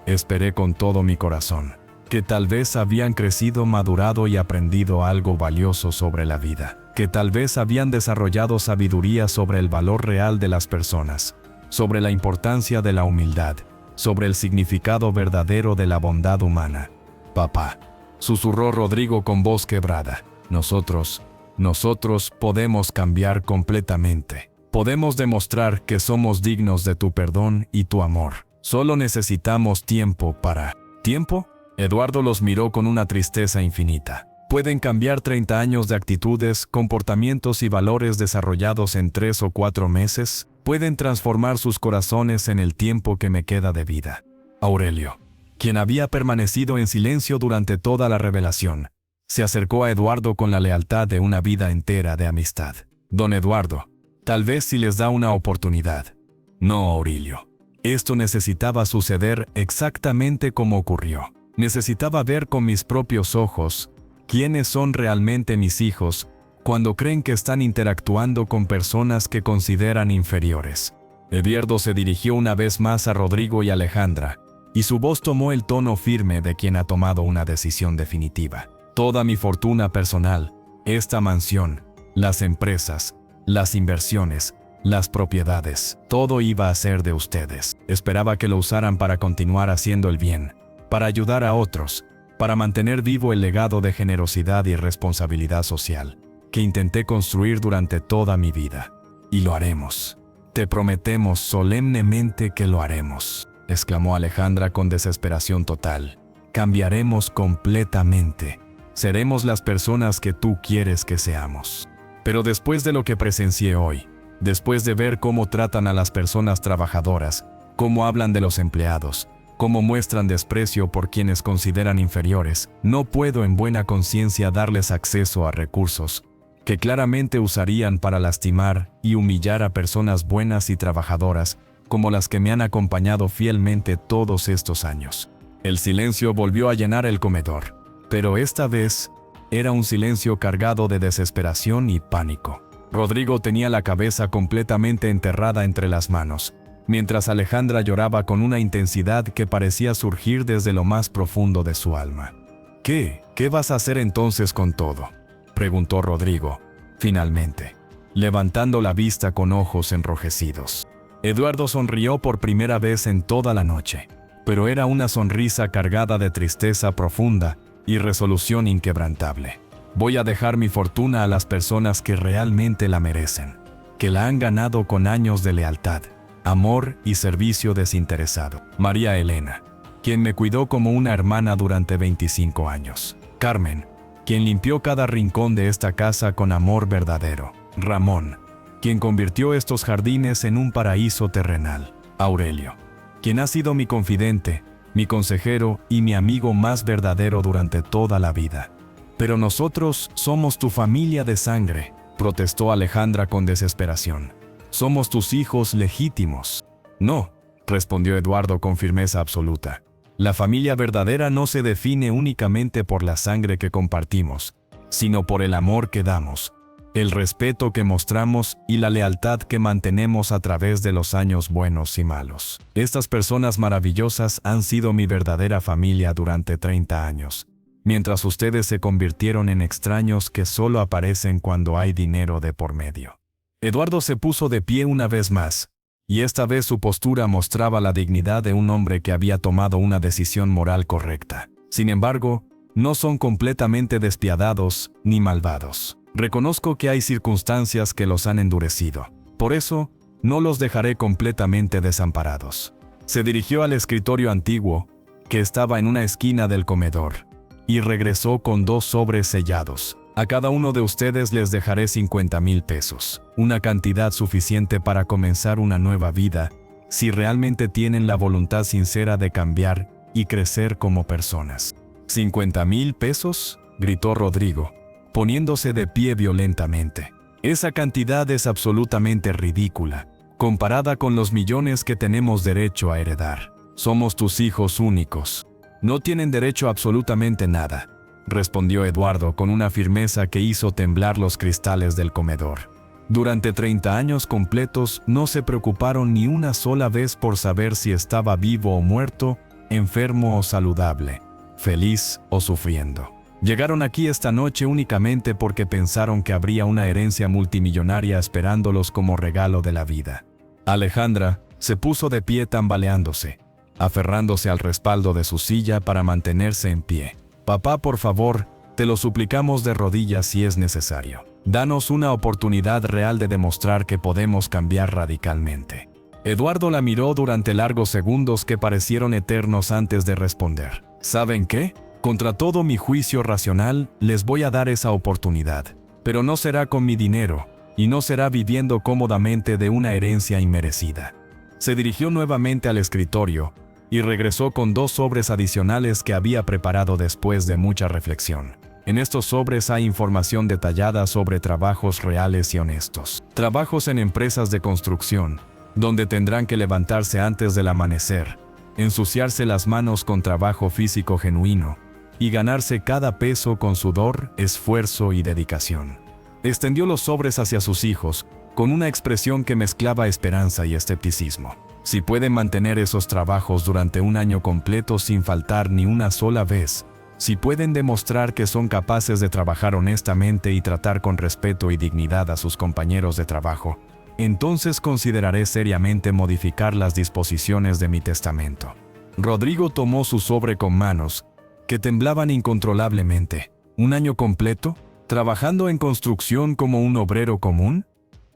esperé con todo mi corazón, que tal vez habían crecido, madurado y aprendido algo valioso sobre la vida, que tal vez habían desarrollado sabiduría sobre el valor real de las personas, sobre la importancia de la humildad, sobre el significado verdadero de la bondad humana. Papá, susurró Rodrigo con voz quebrada. Nosotros podemos cambiar completamente. Podemos demostrar que somos dignos de tu perdón y tu amor. Solo necesitamos tiempo para... ¿Tiempo? Eduardo los miró con una tristeza infinita. Pueden cambiar 30 años de actitudes, comportamientos y valores desarrollados en 3 o 4 meses. Pueden transformar sus corazones en el tiempo que me queda de vida. Aurelio, quien había permanecido en silencio durante toda la revelación, se acercó a Eduardo con la lealtad de una vida entera de amistad. Don Eduardo, tal vez si les da una oportunidad. No, Aurelio. Esto necesitaba suceder exactamente como ocurrió. Necesitaba ver con mis propios ojos quiénes son realmente mis hijos cuando creen que están interactuando con personas que consideran inferiores. Eduardo se dirigió una vez más a Rodrigo y Alejandra, y su voz tomó el tono firme de quien ha tomado una decisión definitiva. Toda mi fortuna personal, esta mansión, las empresas, las inversiones, las propiedades, todo iba a ser de ustedes. Esperaba que lo usaran para continuar haciendo el bien, para ayudar a otros, para mantener vivo el legado de generosidad y responsabilidad social que intenté construir durante toda mi vida. Y lo haremos. Te prometemos solemnemente que lo haremos, exclamó Alejandra con desesperación total. Cambiaremos completamente. Seremos las personas que tú quieres que seamos. Pero después de lo que presencié hoy, después de ver cómo tratan a las personas trabajadoras, cómo hablan de los empleados, cómo muestran desprecio por quienes consideran inferiores, no puedo en buena conciencia darles acceso a recursos que claramente usarían para lastimar y humillar a personas buenas y trabajadoras como las que me han acompañado fielmente todos estos años. El silencio volvió a llenar el comedor, pero esta vez era un silencio cargado de desesperación y pánico. Rodrigo tenía la cabeza completamente enterrada entre las manos, mientras Alejandra lloraba con una intensidad que parecía surgir desde lo más profundo de su alma. ¿Qué vas a hacer entonces con todo?, preguntó Rodrigo, finalmente, levantando la vista con ojos enrojecidos. Eduardo sonrió por primera vez en toda la noche, pero era una sonrisa cargada de tristeza profunda y resolución inquebrantable. Voy a dejar mi fortuna a las personas que realmente la merecen, que la han ganado con años de lealtad, amor y servicio desinteresado. María Elena, quien me cuidó como una hermana durante 25 años. Carmen, quien limpió cada rincón de esta casa con amor verdadero. Ramón, quien convirtió estos jardines en un paraíso terrenal. Aurelio, quien ha sido mi confidente, mi consejero y mi amigo más verdadero durante toda la vida. Pero nosotros somos tu familia de sangre, protestó Alejandra con desesperación. Somos tus hijos legítimos. No, respondió Eduardo con firmeza absoluta. La familia verdadera no se define únicamente por la sangre que compartimos, sino por el amor que damos, el respeto que mostramos y la lealtad que mantenemos a través de los años buenos y malos. Estas personas maravillosas han sido mi verdadera familia durante 30 años, mientras ustedes se convirtieron en extraños que solo aparecen cuando hay dinero de por medio. Eduardo se puso de pie una vez más, y esta vez su postura mostraba la dignidad de un hombre que había tomado una decisión moral correcta. Sin embargo, no son completamente despiadados ni malvados. Reconozco que hay circunstancias que los han endurecido. Por eso, no los dejaré completamente desamparados. Se dirigió al escritorio antiguo, que estaba en una esquina del comedor, y regresó con 2 sobres sellados. A cada uno de ustedes les dejaré 50,000 pesos, una cantidad suficiente para comenzar una nueva vida, si realmente tienen la voluntad sincera de cambiar y crecer como personas. ¿50,000 pesos? Gritó Rodrigo, poniéndose de pie violentamente. Esa cantidad es absolutamente ridícula, comparada con los millones que tenemos derecho a heredar. Somos tus hijos únicos. No tienen derecho a absolutamente nada, respondió Eduardo con una firmeza que hizo temblar los cristales del comedor. Durante 30 años completos no se preocuparon ni una sola vez por saber si estaba vivo o muerto, enfermo o saludable, feliz o sufriendo. Llegaron aquí esta noche únicamente porque pensaron que habría una herencia multimillonaria esperándolos como regalo de la vida. Alejandra se puso de pie tambaleándose, aferrándose al respaldo de su silla para mantenerse en pie. Papá, por favor, te lo suplicamos de rodillas si es necesario. Danos una oportunidad real de demostrar que podemos cambiar radicalmente. Eduardo la miró durante largos segundos que parecieron eternos antes de responder. ¿Saben qué? Contra todo mi juicio racional, les voy a dar esa oportunidad. Pero no será con mi dinero, y no será viviendo cómodamente de una herencia inmerecida. Se dirigió nuevamente al escritorio, y regresó con 2 sobres adicionales que había preparado después de mucha reflexión. En estos sobres hay información detallada sobre trabajos reales y honestos. Trabajos en empresas de construcción, donde tendrán que levantarse antes del amanecer, ensuciarse las manos con trabajo físico genuino, y ganarse cada peso con sudor, esfuerzo y dedicación. Extendió los sobres hacia sus hijos, con una expresión que mezclaba esperanza y escepticismo. Si pueden mantener esos trabajos durante un año completo sin faltar ni una sola vez, si pueden demostrar que son capaces de trabajar honestamente y tratar con respeto y dignidad a sus compañeros de trabajo, entonces consideraré seriamente modificar las disposiciones de mi testamento. Rodrigo tomó su sobre con manos, que temblaban incontrolablemente. ¿Un año completo? ¿Trabajando en construcción como un obrero común?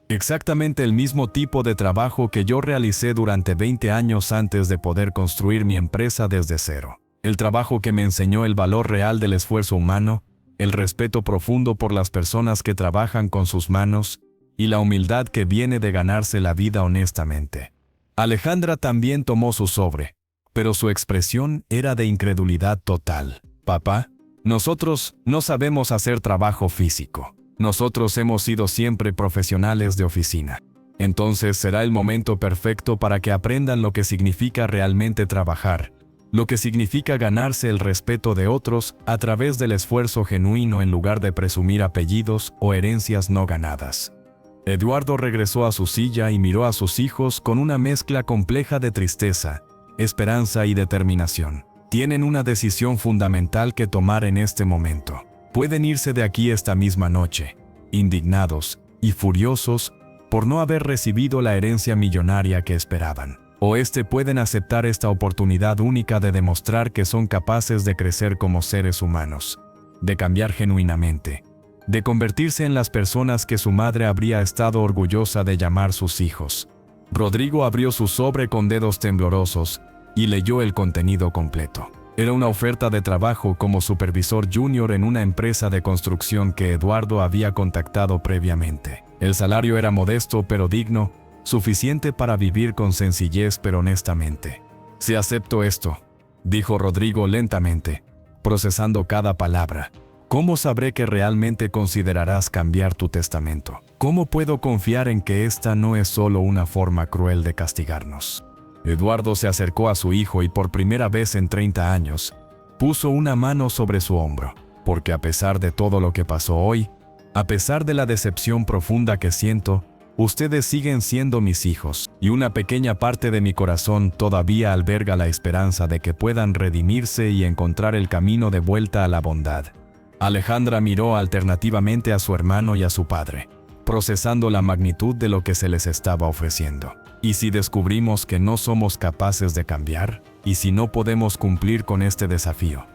Exactamente el mismo tipo de trabajo que yo realicé durante 20 años antes de poder construir mi empresa desde cero. El trabajo que me enseñó el valor real del esfuerzo humano, el respeto profundo por las personas que trabajan con sus manos, y la humildad que viene de ganarse la vida honestamente. Alejandra también tomó su sobre, pero su expresión era de incredulidad total. Papá, nosotros no sabemos hacer trabajo físico. Nosotros hemos sido siempre profesionales de oficina. Entonces será el momento perfecto para que aprendan lo que significa realmente trabajar, lo que significa ganarse el respeto de otros a través del esfuerzo genuino en lugar de presumir apellidos o herencias no ganadas. Eduardo regresó a su silla y miró a sus hijos con una mezcla compleja de tristeza, esperanza y determinación. Tienen una decisión fundamental que tomar en este momento. Pueden irse de aquí esta misma noche, indignados y furiosos por no haber recibido la herencia millonaria que esperaban. O pueden aceptar esta oportunidad única de demostrar que son capaces de crecer como seres humanos, de cambiar genuinamente, de convertirse en las personas que su madre habría estado orgullosa de llamar sus hijos. Rodrigo abrió su sobre con dedos temblorosos y leyó el contenido completo. Era una oferta de trabajo como supervisor junior en una empresa de construcción que Eduardo había contactado previamente. El salario era modesto pero digno, suficiente para vivir con sencillez pero honestamente. «Si acepto esto», dijo Rodrigo lentamente, procesando cada palabra. «¿Cómo sabré que realmente considerarás cambiar tu testamento? ¿Cómo puedo confiar en que esta no es solo una forma cruel de castigarnos?» Eduardo se acercó a su hijo y por primera vez en 30 años, puso una mano sobre su hombro, porque a pesar de todo lo que pasó hoy, a pesar de la decepción profunda que siento, ustedes siguen siendo mis hijos, y una pequeña parte de mi corazón todavía alberga la esperanza de que puedan redimirse y encontrar el camino de vuelta a la bondad. Alejandra miró alternativamente a su hermano y a su padre, procesando la magnitud de lo que se les estaba ofreciendo. ¿Y si descubrimos que no somos capaces de cambiar? ¿Y si no podemos cumplir con este desafío?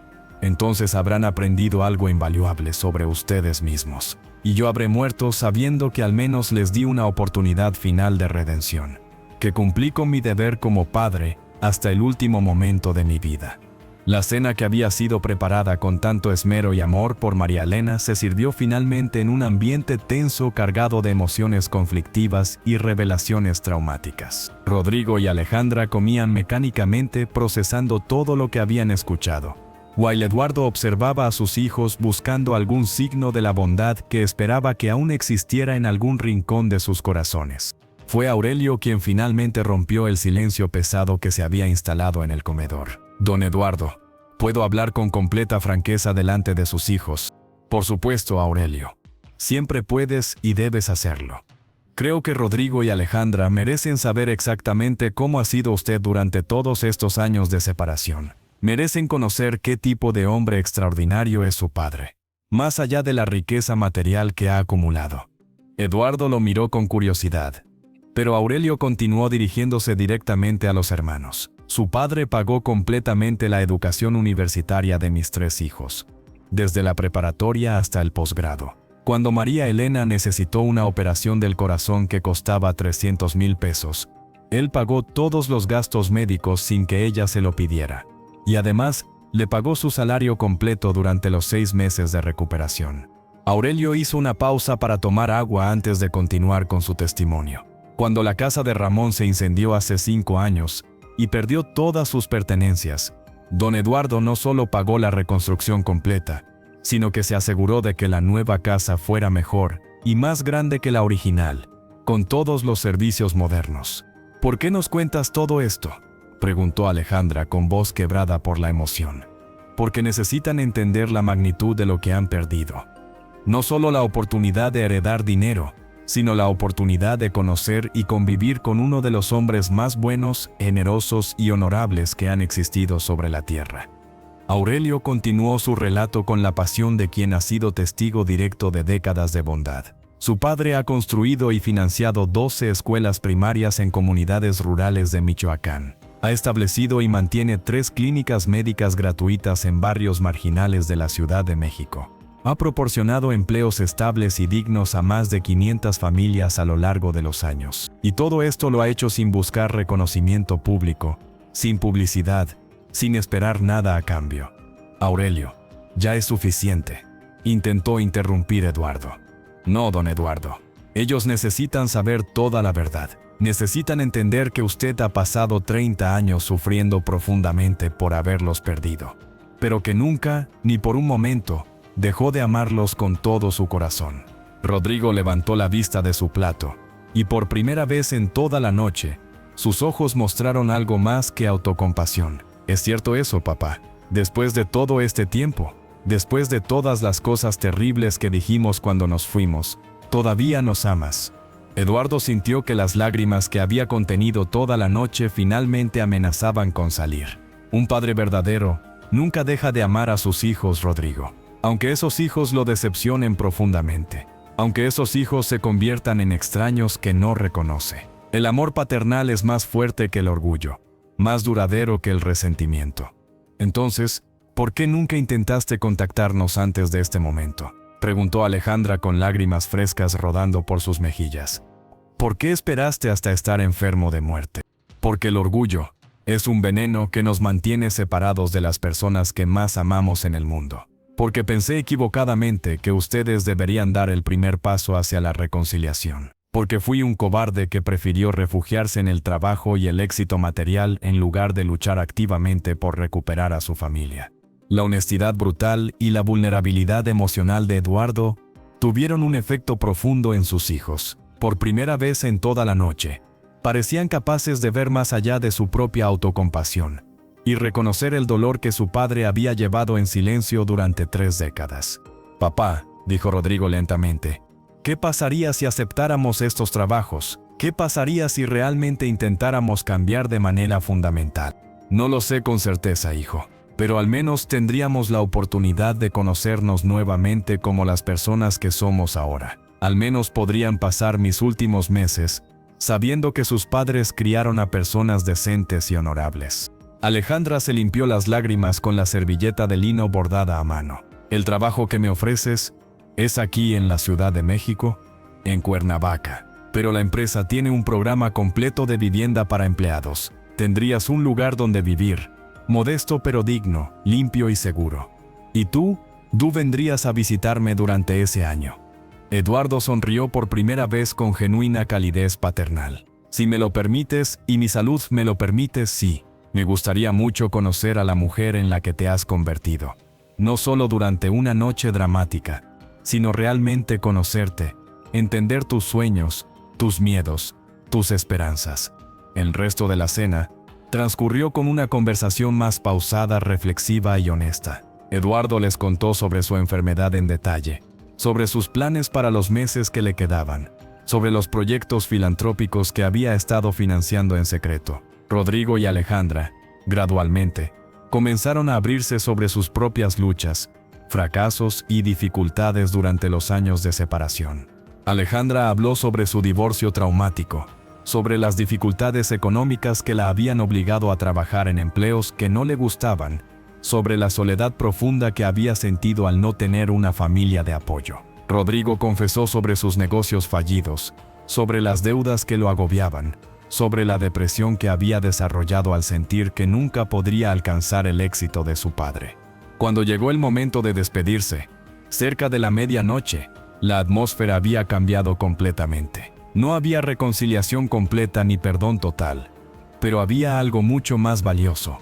Entonces habrán aprendido algo invaluable sobre ustedes mismos. Y yo habré muerto sabiendo que al menos les di una oportunidad final de redención. Que cumplí con mi deber como padre hasta el último momento de mi vida. La cena que había sido preparada con tanto esmero y amor por María Elena se sirvió finalmente en un ambiente tenso cargado de emociones conflictivas y revelaciones traumáticas. Rodrigo y Alejandra comían mecánicamente procesando todo lo que habían escuchado, while Eduardo observaba a sus hijos buscando algún signo de la bondad que esperaba que aún existiera en algún rincón de sus corazones. Fue Aurelio quien finalmente rompió el silencio pesado que se había instalado en el comedor. «Don Eduardo, ¿puedo hablar con completa franqueza delante de sus hijos?» «Por supuesto, Aurelio. Siempre puedes y debes hacerlo. Creo que Rodrigo y Alejandra merecen saber exactamente cómo ha sido usted durante todos estos años de separación. Merecen conocer qué tipo de hombre extraordinario es su padre, más allá de la riqueza material que ha acumulado». Eduardo lo miró con curiosidad, pero Aurelio continuó dirigiéndose directamente a los hermanos. Su padre pagó completamente la educación universitaria de mis 3 hijos, desde la preparatoria hasta el posgrado. Cuando María Elena necesitó una operación del corazón que costaba 300,000 pesos, él pagó todos los gastos médicos sin que ella se lo pidiera. Y además, le pagó su salario completo durante los 6 meses de recuperación. Aurelio hizo una pausa para tomar agua antes de continuar con su testimonio. Cuando la casa de Ramón se incendió hace 5 años y perdió todas sus pertenencias, don Eduardo no solo pagó la reconstrucción completa, sino que se aseguró de que la nueva casa fuera mejor y más grande que la original, con todos los servicios modernos. ¿Por qué nos cuentas todo esto?, preguntó Alejandra con voz quebrada por la emoción. Porque necesitan entender la magnitud de lo que han perdido. No solo la oportunidad de heredar dinero, sino la oportunidad de conocer y convivir con uno de los hombres más buenos, generosos y honorables que han existido sobre la tierra. Aurelio continuó su relato con la pasión de quien ha sido testigo directo de décadas de bondad. Su padre ha construido y financiado 12 escuelas primarias en comunidades rurales de Michoacán. Ha establecido y mantiene 3 clínicas médicas gratuitas en barrios marginales de la Ciudad de México. Ha proporcionado empleos estables y dignos a más de 500 familias a lo largo de los años. Y todo esto lo ha hecho sin buscar reconocimiento público, sin publicidad, sin esperar nada a cambio. Aurelio, ya es suficiente, intentó interrumpir Eduardo. No, don Eduardo. Ellos necesitan saber toda la verdad. Necesitan entender que usted ha pasado 30 años sufriendo profundamente por haberlos perdido, pero que nunca, ni por un momento, dejó de amarlos con todo su corazón. Rodrigo levantó la vista de su plato, y por primera vez en toda la noche, sus ojos mostraron algo más que autocompasión. ¿Es cierto eso, papá? Después de todo este tiempo, después de todas las cosas terribles que dijimos cuando nos fuimos, ¿todavía nos amas? Eduardo sintió que las lágrimas que había contenido toda la noche finalmente amenazaban con salir. Un padre verdadero nunca deja de amar a sus hijos, Rodrigo. Aunque esos hijos lo decepcionen profundamente. Aunque esos hijos se conviertan en extraños que no reconoce. El amor paternal es más fuerte que el orgullo, más duradero que el resentimiento. Entonces, ¿por qué nunca intentaste contactarnos antes de este momento?, preguntó Alejandra con lágrimas frescas rodando por sus mejillas. ¿Por qué esperaste hasta estar enfermo de muerte? Porque el orgullo es un veneno que nos mantiene separados de las personas que más amamos en el mundo. Porque pensé equivocadamente que ustedes deberían dar el primer paso hacia la reconciliación. Porque fui un cobarde que prefirió refugiarse en el trabajo y el éxito material en lugar de luchar activamente por recuperar a su familia. La honestidad brutal y la vulnerabilidad emocional de Eduardo tuvieron un efecto profundo en sus hijos. Por primera vez en toda la noche, parecían capaces de ver más allá de su propia autocompasión y reconocer el dolor que su padre había llevado en silencio durante 3 décadas. Papá, dijo Rodrigo lentamente, ¿qué pasaría si aceptáramos estos trabajos? ¿Qué pasaría si realmente intentáramos cambiar de manera fundamental? No lo sé con certeza, hijo. Pero al menos tendríamos la oportunidad de conocernos nuevamente como las personas que somos ahora. Al menos podrían pasar mis últimos meses, sabiendo que sus padres criaron a personas decentes y honorables. Alejandra se limpió las lágrimas con la servilleta de lino bordada a mano. ¿El trabajo que me ofreces es aquí en la Ciudad de México? En Cuernavaca. Pero la empresa tiene un programa completo de vivienda para empleados. Tendrías un lugar donde vivir. Modesto pero digno, limpio y seguro. ¿Y tú vendrías a visitarme durante ese año? Eduardo sonrió por primera vez con genuina calidez paternal. Si me lo permites y mi salud me lo permite, sí. Me gustaría mucho conocer a la mujer en la que te has convertido. No solo durante una noche dramática, sino realmente conocerte, entender tus sueños, tus miedos, tus esperanzas. El resto de la cena transcurrió con una conversación más pausada, reflexiva y honesta. Eduardo les contó sobre su enfermedad en detalle, sobre sus planes para los meses que le quedaban, sobre los proyectos filantrópicos que había estado financiando en secreto. Rodrigo y Alejandra, gradualmente, comenzaron a abrirse sobre sus propias luchas, fracasos y dificultades durante los años de separación. Alejandra habló sobre su divorcio traumático, sobre las dificultades económicas que la habían obligado a trabajar en empleos que no le gustaban, sobre la soledad profunda que había sentido al no tener una familia de apoyo. Rodrigo confesó sobre sus negocios fallidos, sobre las deudas que lo agobiaban, sobre la depresión que había desarrollado al sentir que nunca podría alcanzar el éxito de su padre. Cuando llegó el momento de despedirse, cerca de la medianoche, la atmósfera había cambiado completamente. No había reconciliación completa ni perdón total, pero había algo mucho más valioso: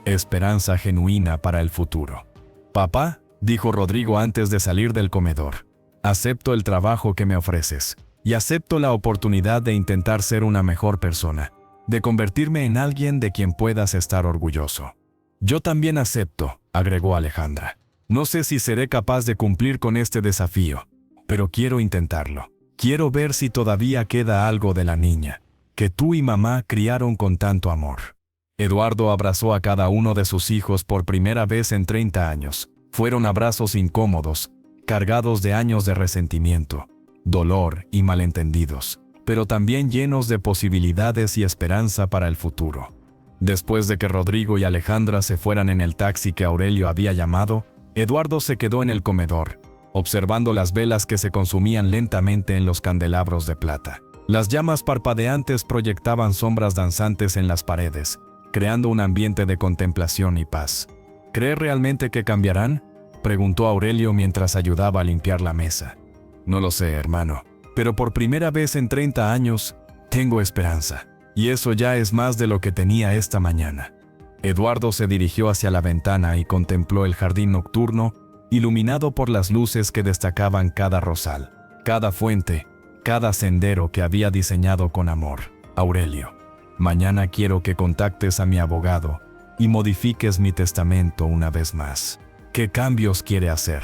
esperanza genuina para el futuro. «Papá», dijo Rodrigo antes de salir del comedor, «acepto el trabajo que me ofreces, y acepto la oportunidad de intentar ser una mejor persona, de convertirme en alguien de quien puedas estar orgulloso». «Yo también acepto», agregó Alejandra. «No sé si seré capaz de cumplir con este desafío, pero quiero intentarlo. Quiero ver si todavía queda algo de la niña que tú y mamá criaron con tanto amor». Eduardo abrazó a cada uno de sus hijos por primera vez en 30 años. Fueron abrazos incómodos, cargados de años de resentimiento, dolor y malentendidos, pero también llenos de posibilidades y esperanza para el futuro. Después de que Rodrigo y Alejandra se fueran en el taxi que Aurelio había llamado, Eduardo se quedó en el comedor, observando las velas que se consumían lentamente en los candelabros de plata. Las llamas parpadeantes proyectaban sombras danzantes en las paredes, creando un ambiente de contemplación y paz. «¿Cree realmente que cambiarán?», preguntó Aurelio mientras ayudaba a limpiar la mesa. «No lo sé, hermano, pero por primera vez en 30 años, tengo esperanza, y eso ya es más de lo que tenía esta mañana». Eduardo se dirigió hacia la ventana y contempló el jardín nocturno, iluminado por las luces que destacaban cada rosal, cada fuente, cada sendero que había diseñado con amor. «Aurelio, mañana quiero que contactes a mi abogado y modifiques mi testamento una vez más. ¿Qué cambios quiere hacer?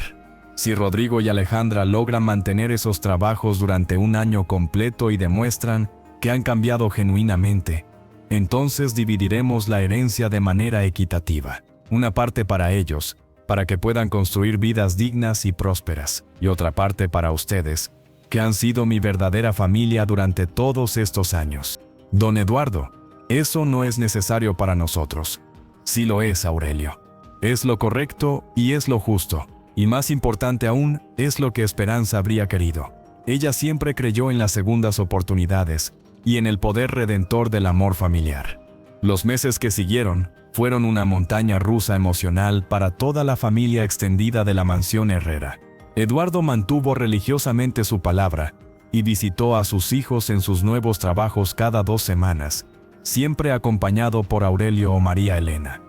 Si Rodrigo y Alejandra logran mantener esos trabajos durante un año completo y demuestran que han cambiado genuinamente, entonces dividiremos la herencia de manera equitativa. Una parte para ellos, para que puedan construir vidas dignas y prósperas, y otra parte para ustedes, que han sido mi verdadera familia durante todos estos años». «Don Eduardo, eso no es necesario para nosotros». «Sí lo es, Aurelio. Es lo correcto y es lo justo. Y más importante aún, es lo que Esperanza habría querido. Ella siempre creyó en las segundas oportunidades y en el poder redentor del amor familiar». Los meses que siguieron fueron una montaña rusa emocional para toda la familia extendida de la mansión Herrera. Eduardo mantuvo religiosamente su palabra y visitó a sus hijos en sus nuevos trabajos cada 2 semanas, siempre acompañado por Aurelio o María Elena.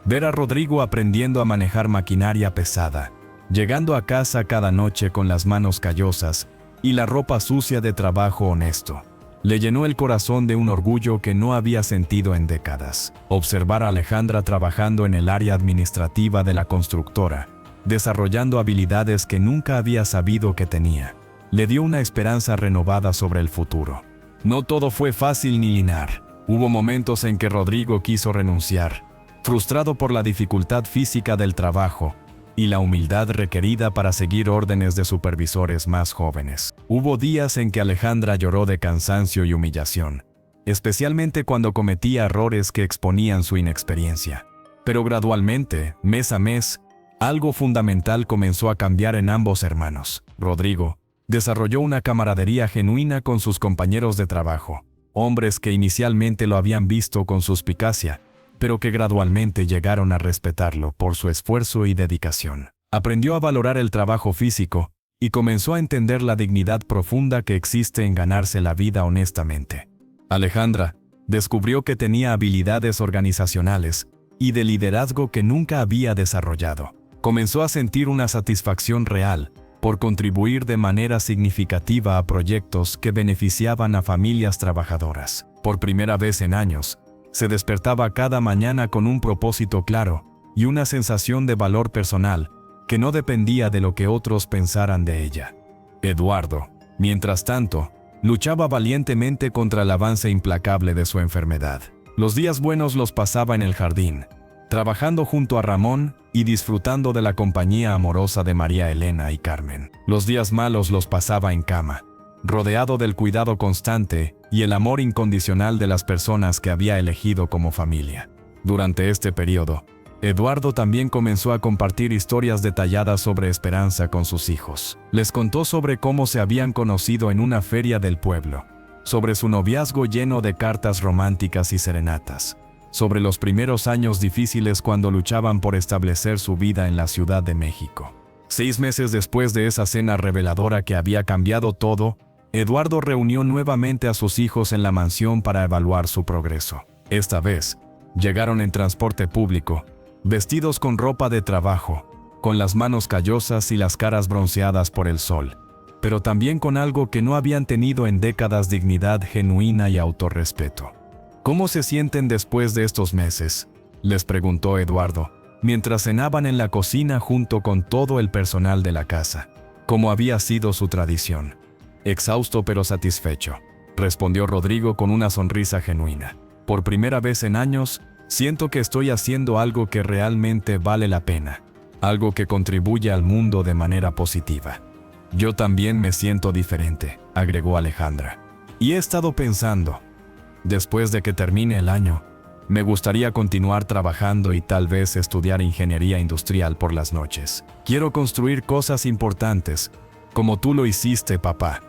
Ver a Rodrigo aprendiendo a manejar maquinaria pesada, llegando a casa cada noche con las manos callosas y la ropa sucia de trabajo honesto, le llenó el corazón de un orgullo que no había sentido en décadas. Observar a Alejandra trabajando en el área administrativa de la constructora, desarrollando habilidades que nunca había sabido que tenía, le dio una esperanza renovada sobre el futuro. No todo fue fácil ni lineal. Hubo momentos en que Rodrigo quiso renunciar, frustrado por la dificultad física del trabajo y la humildad requerida para seguir órdenes de supervisores más jóvenes. Hubo días en que Alejandra lloró de cansancio y humillación, especialmente cuando cometía errores que exponían su inexperiencia. Pero gradualmente, mes a mes, algo fundamental comenzó a cambiar en ambos hermanos. Rodrigo desarrolló una camaradería genuina con sus compañeros de trabajo, hombres que inicialmente lo habían visto con suspicacia, pero que gradualmente llegaron a respetarlo por su esfuerzo y dedicación. Aprendió a valorar el trabajo físico y comenzó a entender la dignidad profunda que existe en ganarse la vida honestamente. Alejandra descubrió que tenía habilidades organizacionales y de liderazgo que nunca había desarrollado. Comenzó a sentir una satisfacción real por contribuir de manera significativa a proyectos que beneficiaban a familias trabajadoras. Por primera vez en años, se despertaba cada mañana con un propósito claro y una sensación de valor personal que no dependía de lo que otros pensaran de ella. Eduardo, mientras tanto, luchaba valientemente contra el avance implacable de su enfermedad. Los días buenos los pasaba en el jardín, trabajando junto a Ramón y disfrutando de la compañía amorosa de María Elena y Carmen. Los días malos los pasaba en cama, rodeado del cuidado constante y el amor incondicional de las personas que había elegido como familia. Durante este periodo, Eduardo también comenzó a compartir historias detalladas sobre esperanza con sus hijos. Les contó sobre cómo se habían conocido en una feria del pueblo, sobre su noviazgo lleno de cartas románticas y serenatas, sobre los primeros años difíciles cuando luchaban por establecer su vida en la Ciudad de México. 6 meses después de esa cena reveladora que había cambiado todo, Eduardo reunió nuevamente a sus hijos en la mansión para evaluar su progreso. Esta vez, llegaron en transporte público, vestidos con ropa de trabajo, con las manos callosas y las caras bronceadas por el sol, pero también con algo que no habían tenido en décadas: dignidad genuina y autorrespeto. ¿Cómo se sienten después de estos meses?, les preguntó Eduardo, mientras cenaban en la cocina junto con todo el personal de la casa, como había sido su tradición. Exhausto pero satisfecho, respondió Rodrigo con una sonrisa genuina. Por primera vez en años, siento que estoy haciendo algo que realmente vale la pena, algo que contribuye al mundo de manera positiva. Yo también me siento diferente, agregó Alejandra. Y he estado pensando, después de que termine el año, me gustaría continuar trabajando y tal vez estudiar ingeniería industrial por las noches. Quiero construir cosas importantes, como tú lo hiciste, papá.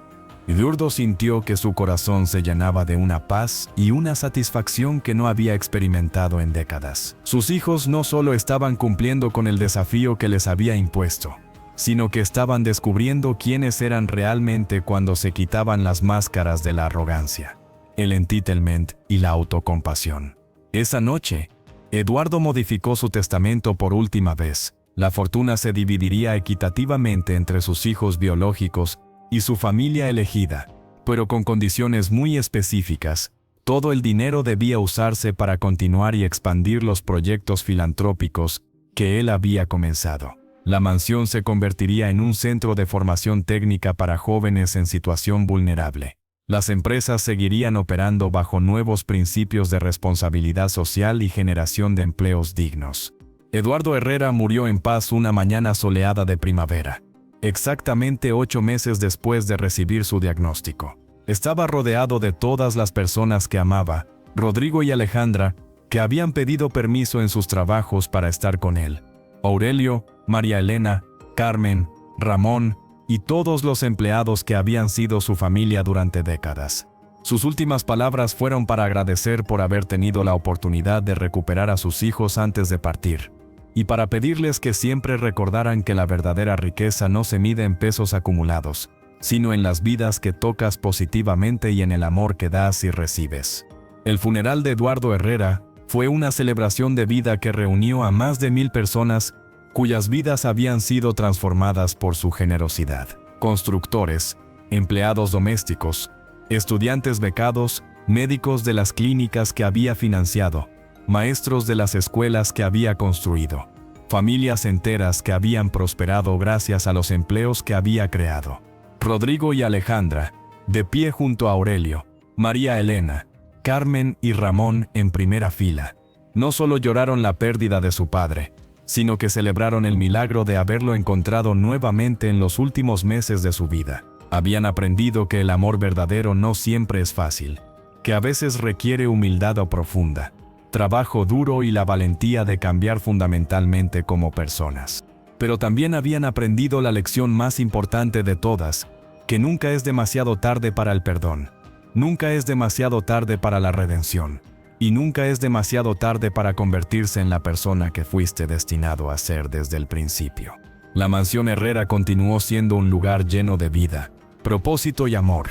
Eduardo sintió que su corazón se llenaba de una paz y una satisfacción que no había experimentado en décadas. Sus hijos no solo estaban cumpliendo con el desafío que les había impuesto, sino que estaban descubriendo quiénes eran realmente cuando se quitaban las máscaras de la arrogancia, el entitlement y la autocompasión. Esa noche, Eduardo modificó su testamento por última vez. La fortuna se dividiría equitativamente entre sus hijos biológicos y su familia elegida, pero con condiciones muy específicas. Todo el dinero debía usarse para continuar y expandir los proyectos filantrópicos que él había comenzado. La mansión se convertiría en un centro de formación técnica para jóvenes en situación vulnerable. Las empresas seguirían operando bajo nuevos principios de responsabilidad social y generación de empleos dignos. Eduardo Herrera murió en paz una mañana soleada de primavera, exactamente 8 meses después de recibir su diagnóstico. Estaba rodeado de todas las personas que amaba, Rodrigo y Alejandra, que habían pedido permiso en sus trabajos para estar con él. Aurelio, María Elena, Carmen, Ramón y todos los empleados que habían sido su familia durante décadas. Sus últimas palabras fueron para agradecer por haber tenido la oportunidad de recuperar a sus hijos antes de partir, y para pedirles que siempre recordaran que la verdadera riqueza no se mide en pesos acumulados, sino en las vidas que tocas positivamente y en el amor que das y recibes. El funeral de Eduardo Herrera fue una celebración de vida que reunió a más de 1000 personas cuyas vidas habían sido transformadas por su generosidad. Constructores, empleados domésticos, estudiantes becados, médicos de las clínicas que había financiado, maestros de las escuelas que había construido, familias enteras que habían prosperado gracias a los empleos que había creado. Rodrigo y Alejandra, de pie junto a Aurelio, María Elena, Carmen y Ramón en primera fila, no solo lloraron la pérdida de su padre, sino que celebraron el milagro de haberlo encontrado nuevamente en los últimos meses de su vida. Habían aprendido que el amor verdadero no siempre es fácil, que a veces requiere humildad profunda, trabajo duro y la valentía de cambiar fundamentalmente como personas. Pero también habían aprendido la lección más importante de todas, que nunca es demasiado tarde para el perdón, nunca es demasiado tarde para la redención, y nunca es demasiado tarde para convertirse en la persona que fuiste destinado a ser desde el principio. La mansión Herrera continuó siendo un lugar lleno de vida, propósito y amor,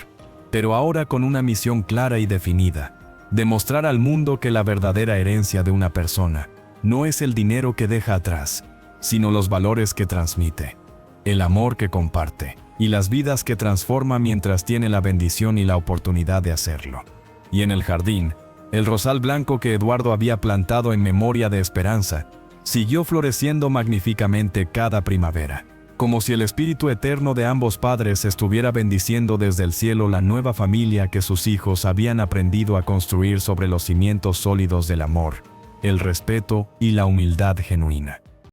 pero ahora con una misión clara y definida: demostrar al mundo que la verdadera herencia de una persona no es el dinero que deja atrás, sino los valores que transmite, el amor que comparte y las vidas que transforma mientras tiene la bendición y la oportunidad de hacerlo. Y en el jardín, el rosal blanco que Eduardo había plantado en memoria de esperanza siguió floreciendo magníficamente cada primavera, como si el espíritu eterno de ambos padres estuviera bendiciendo desde el cielo la nueva familia que sus hijos habían aprendido a construir sobre los cimientos sólidos del amor, el respeto y la humildad genuina.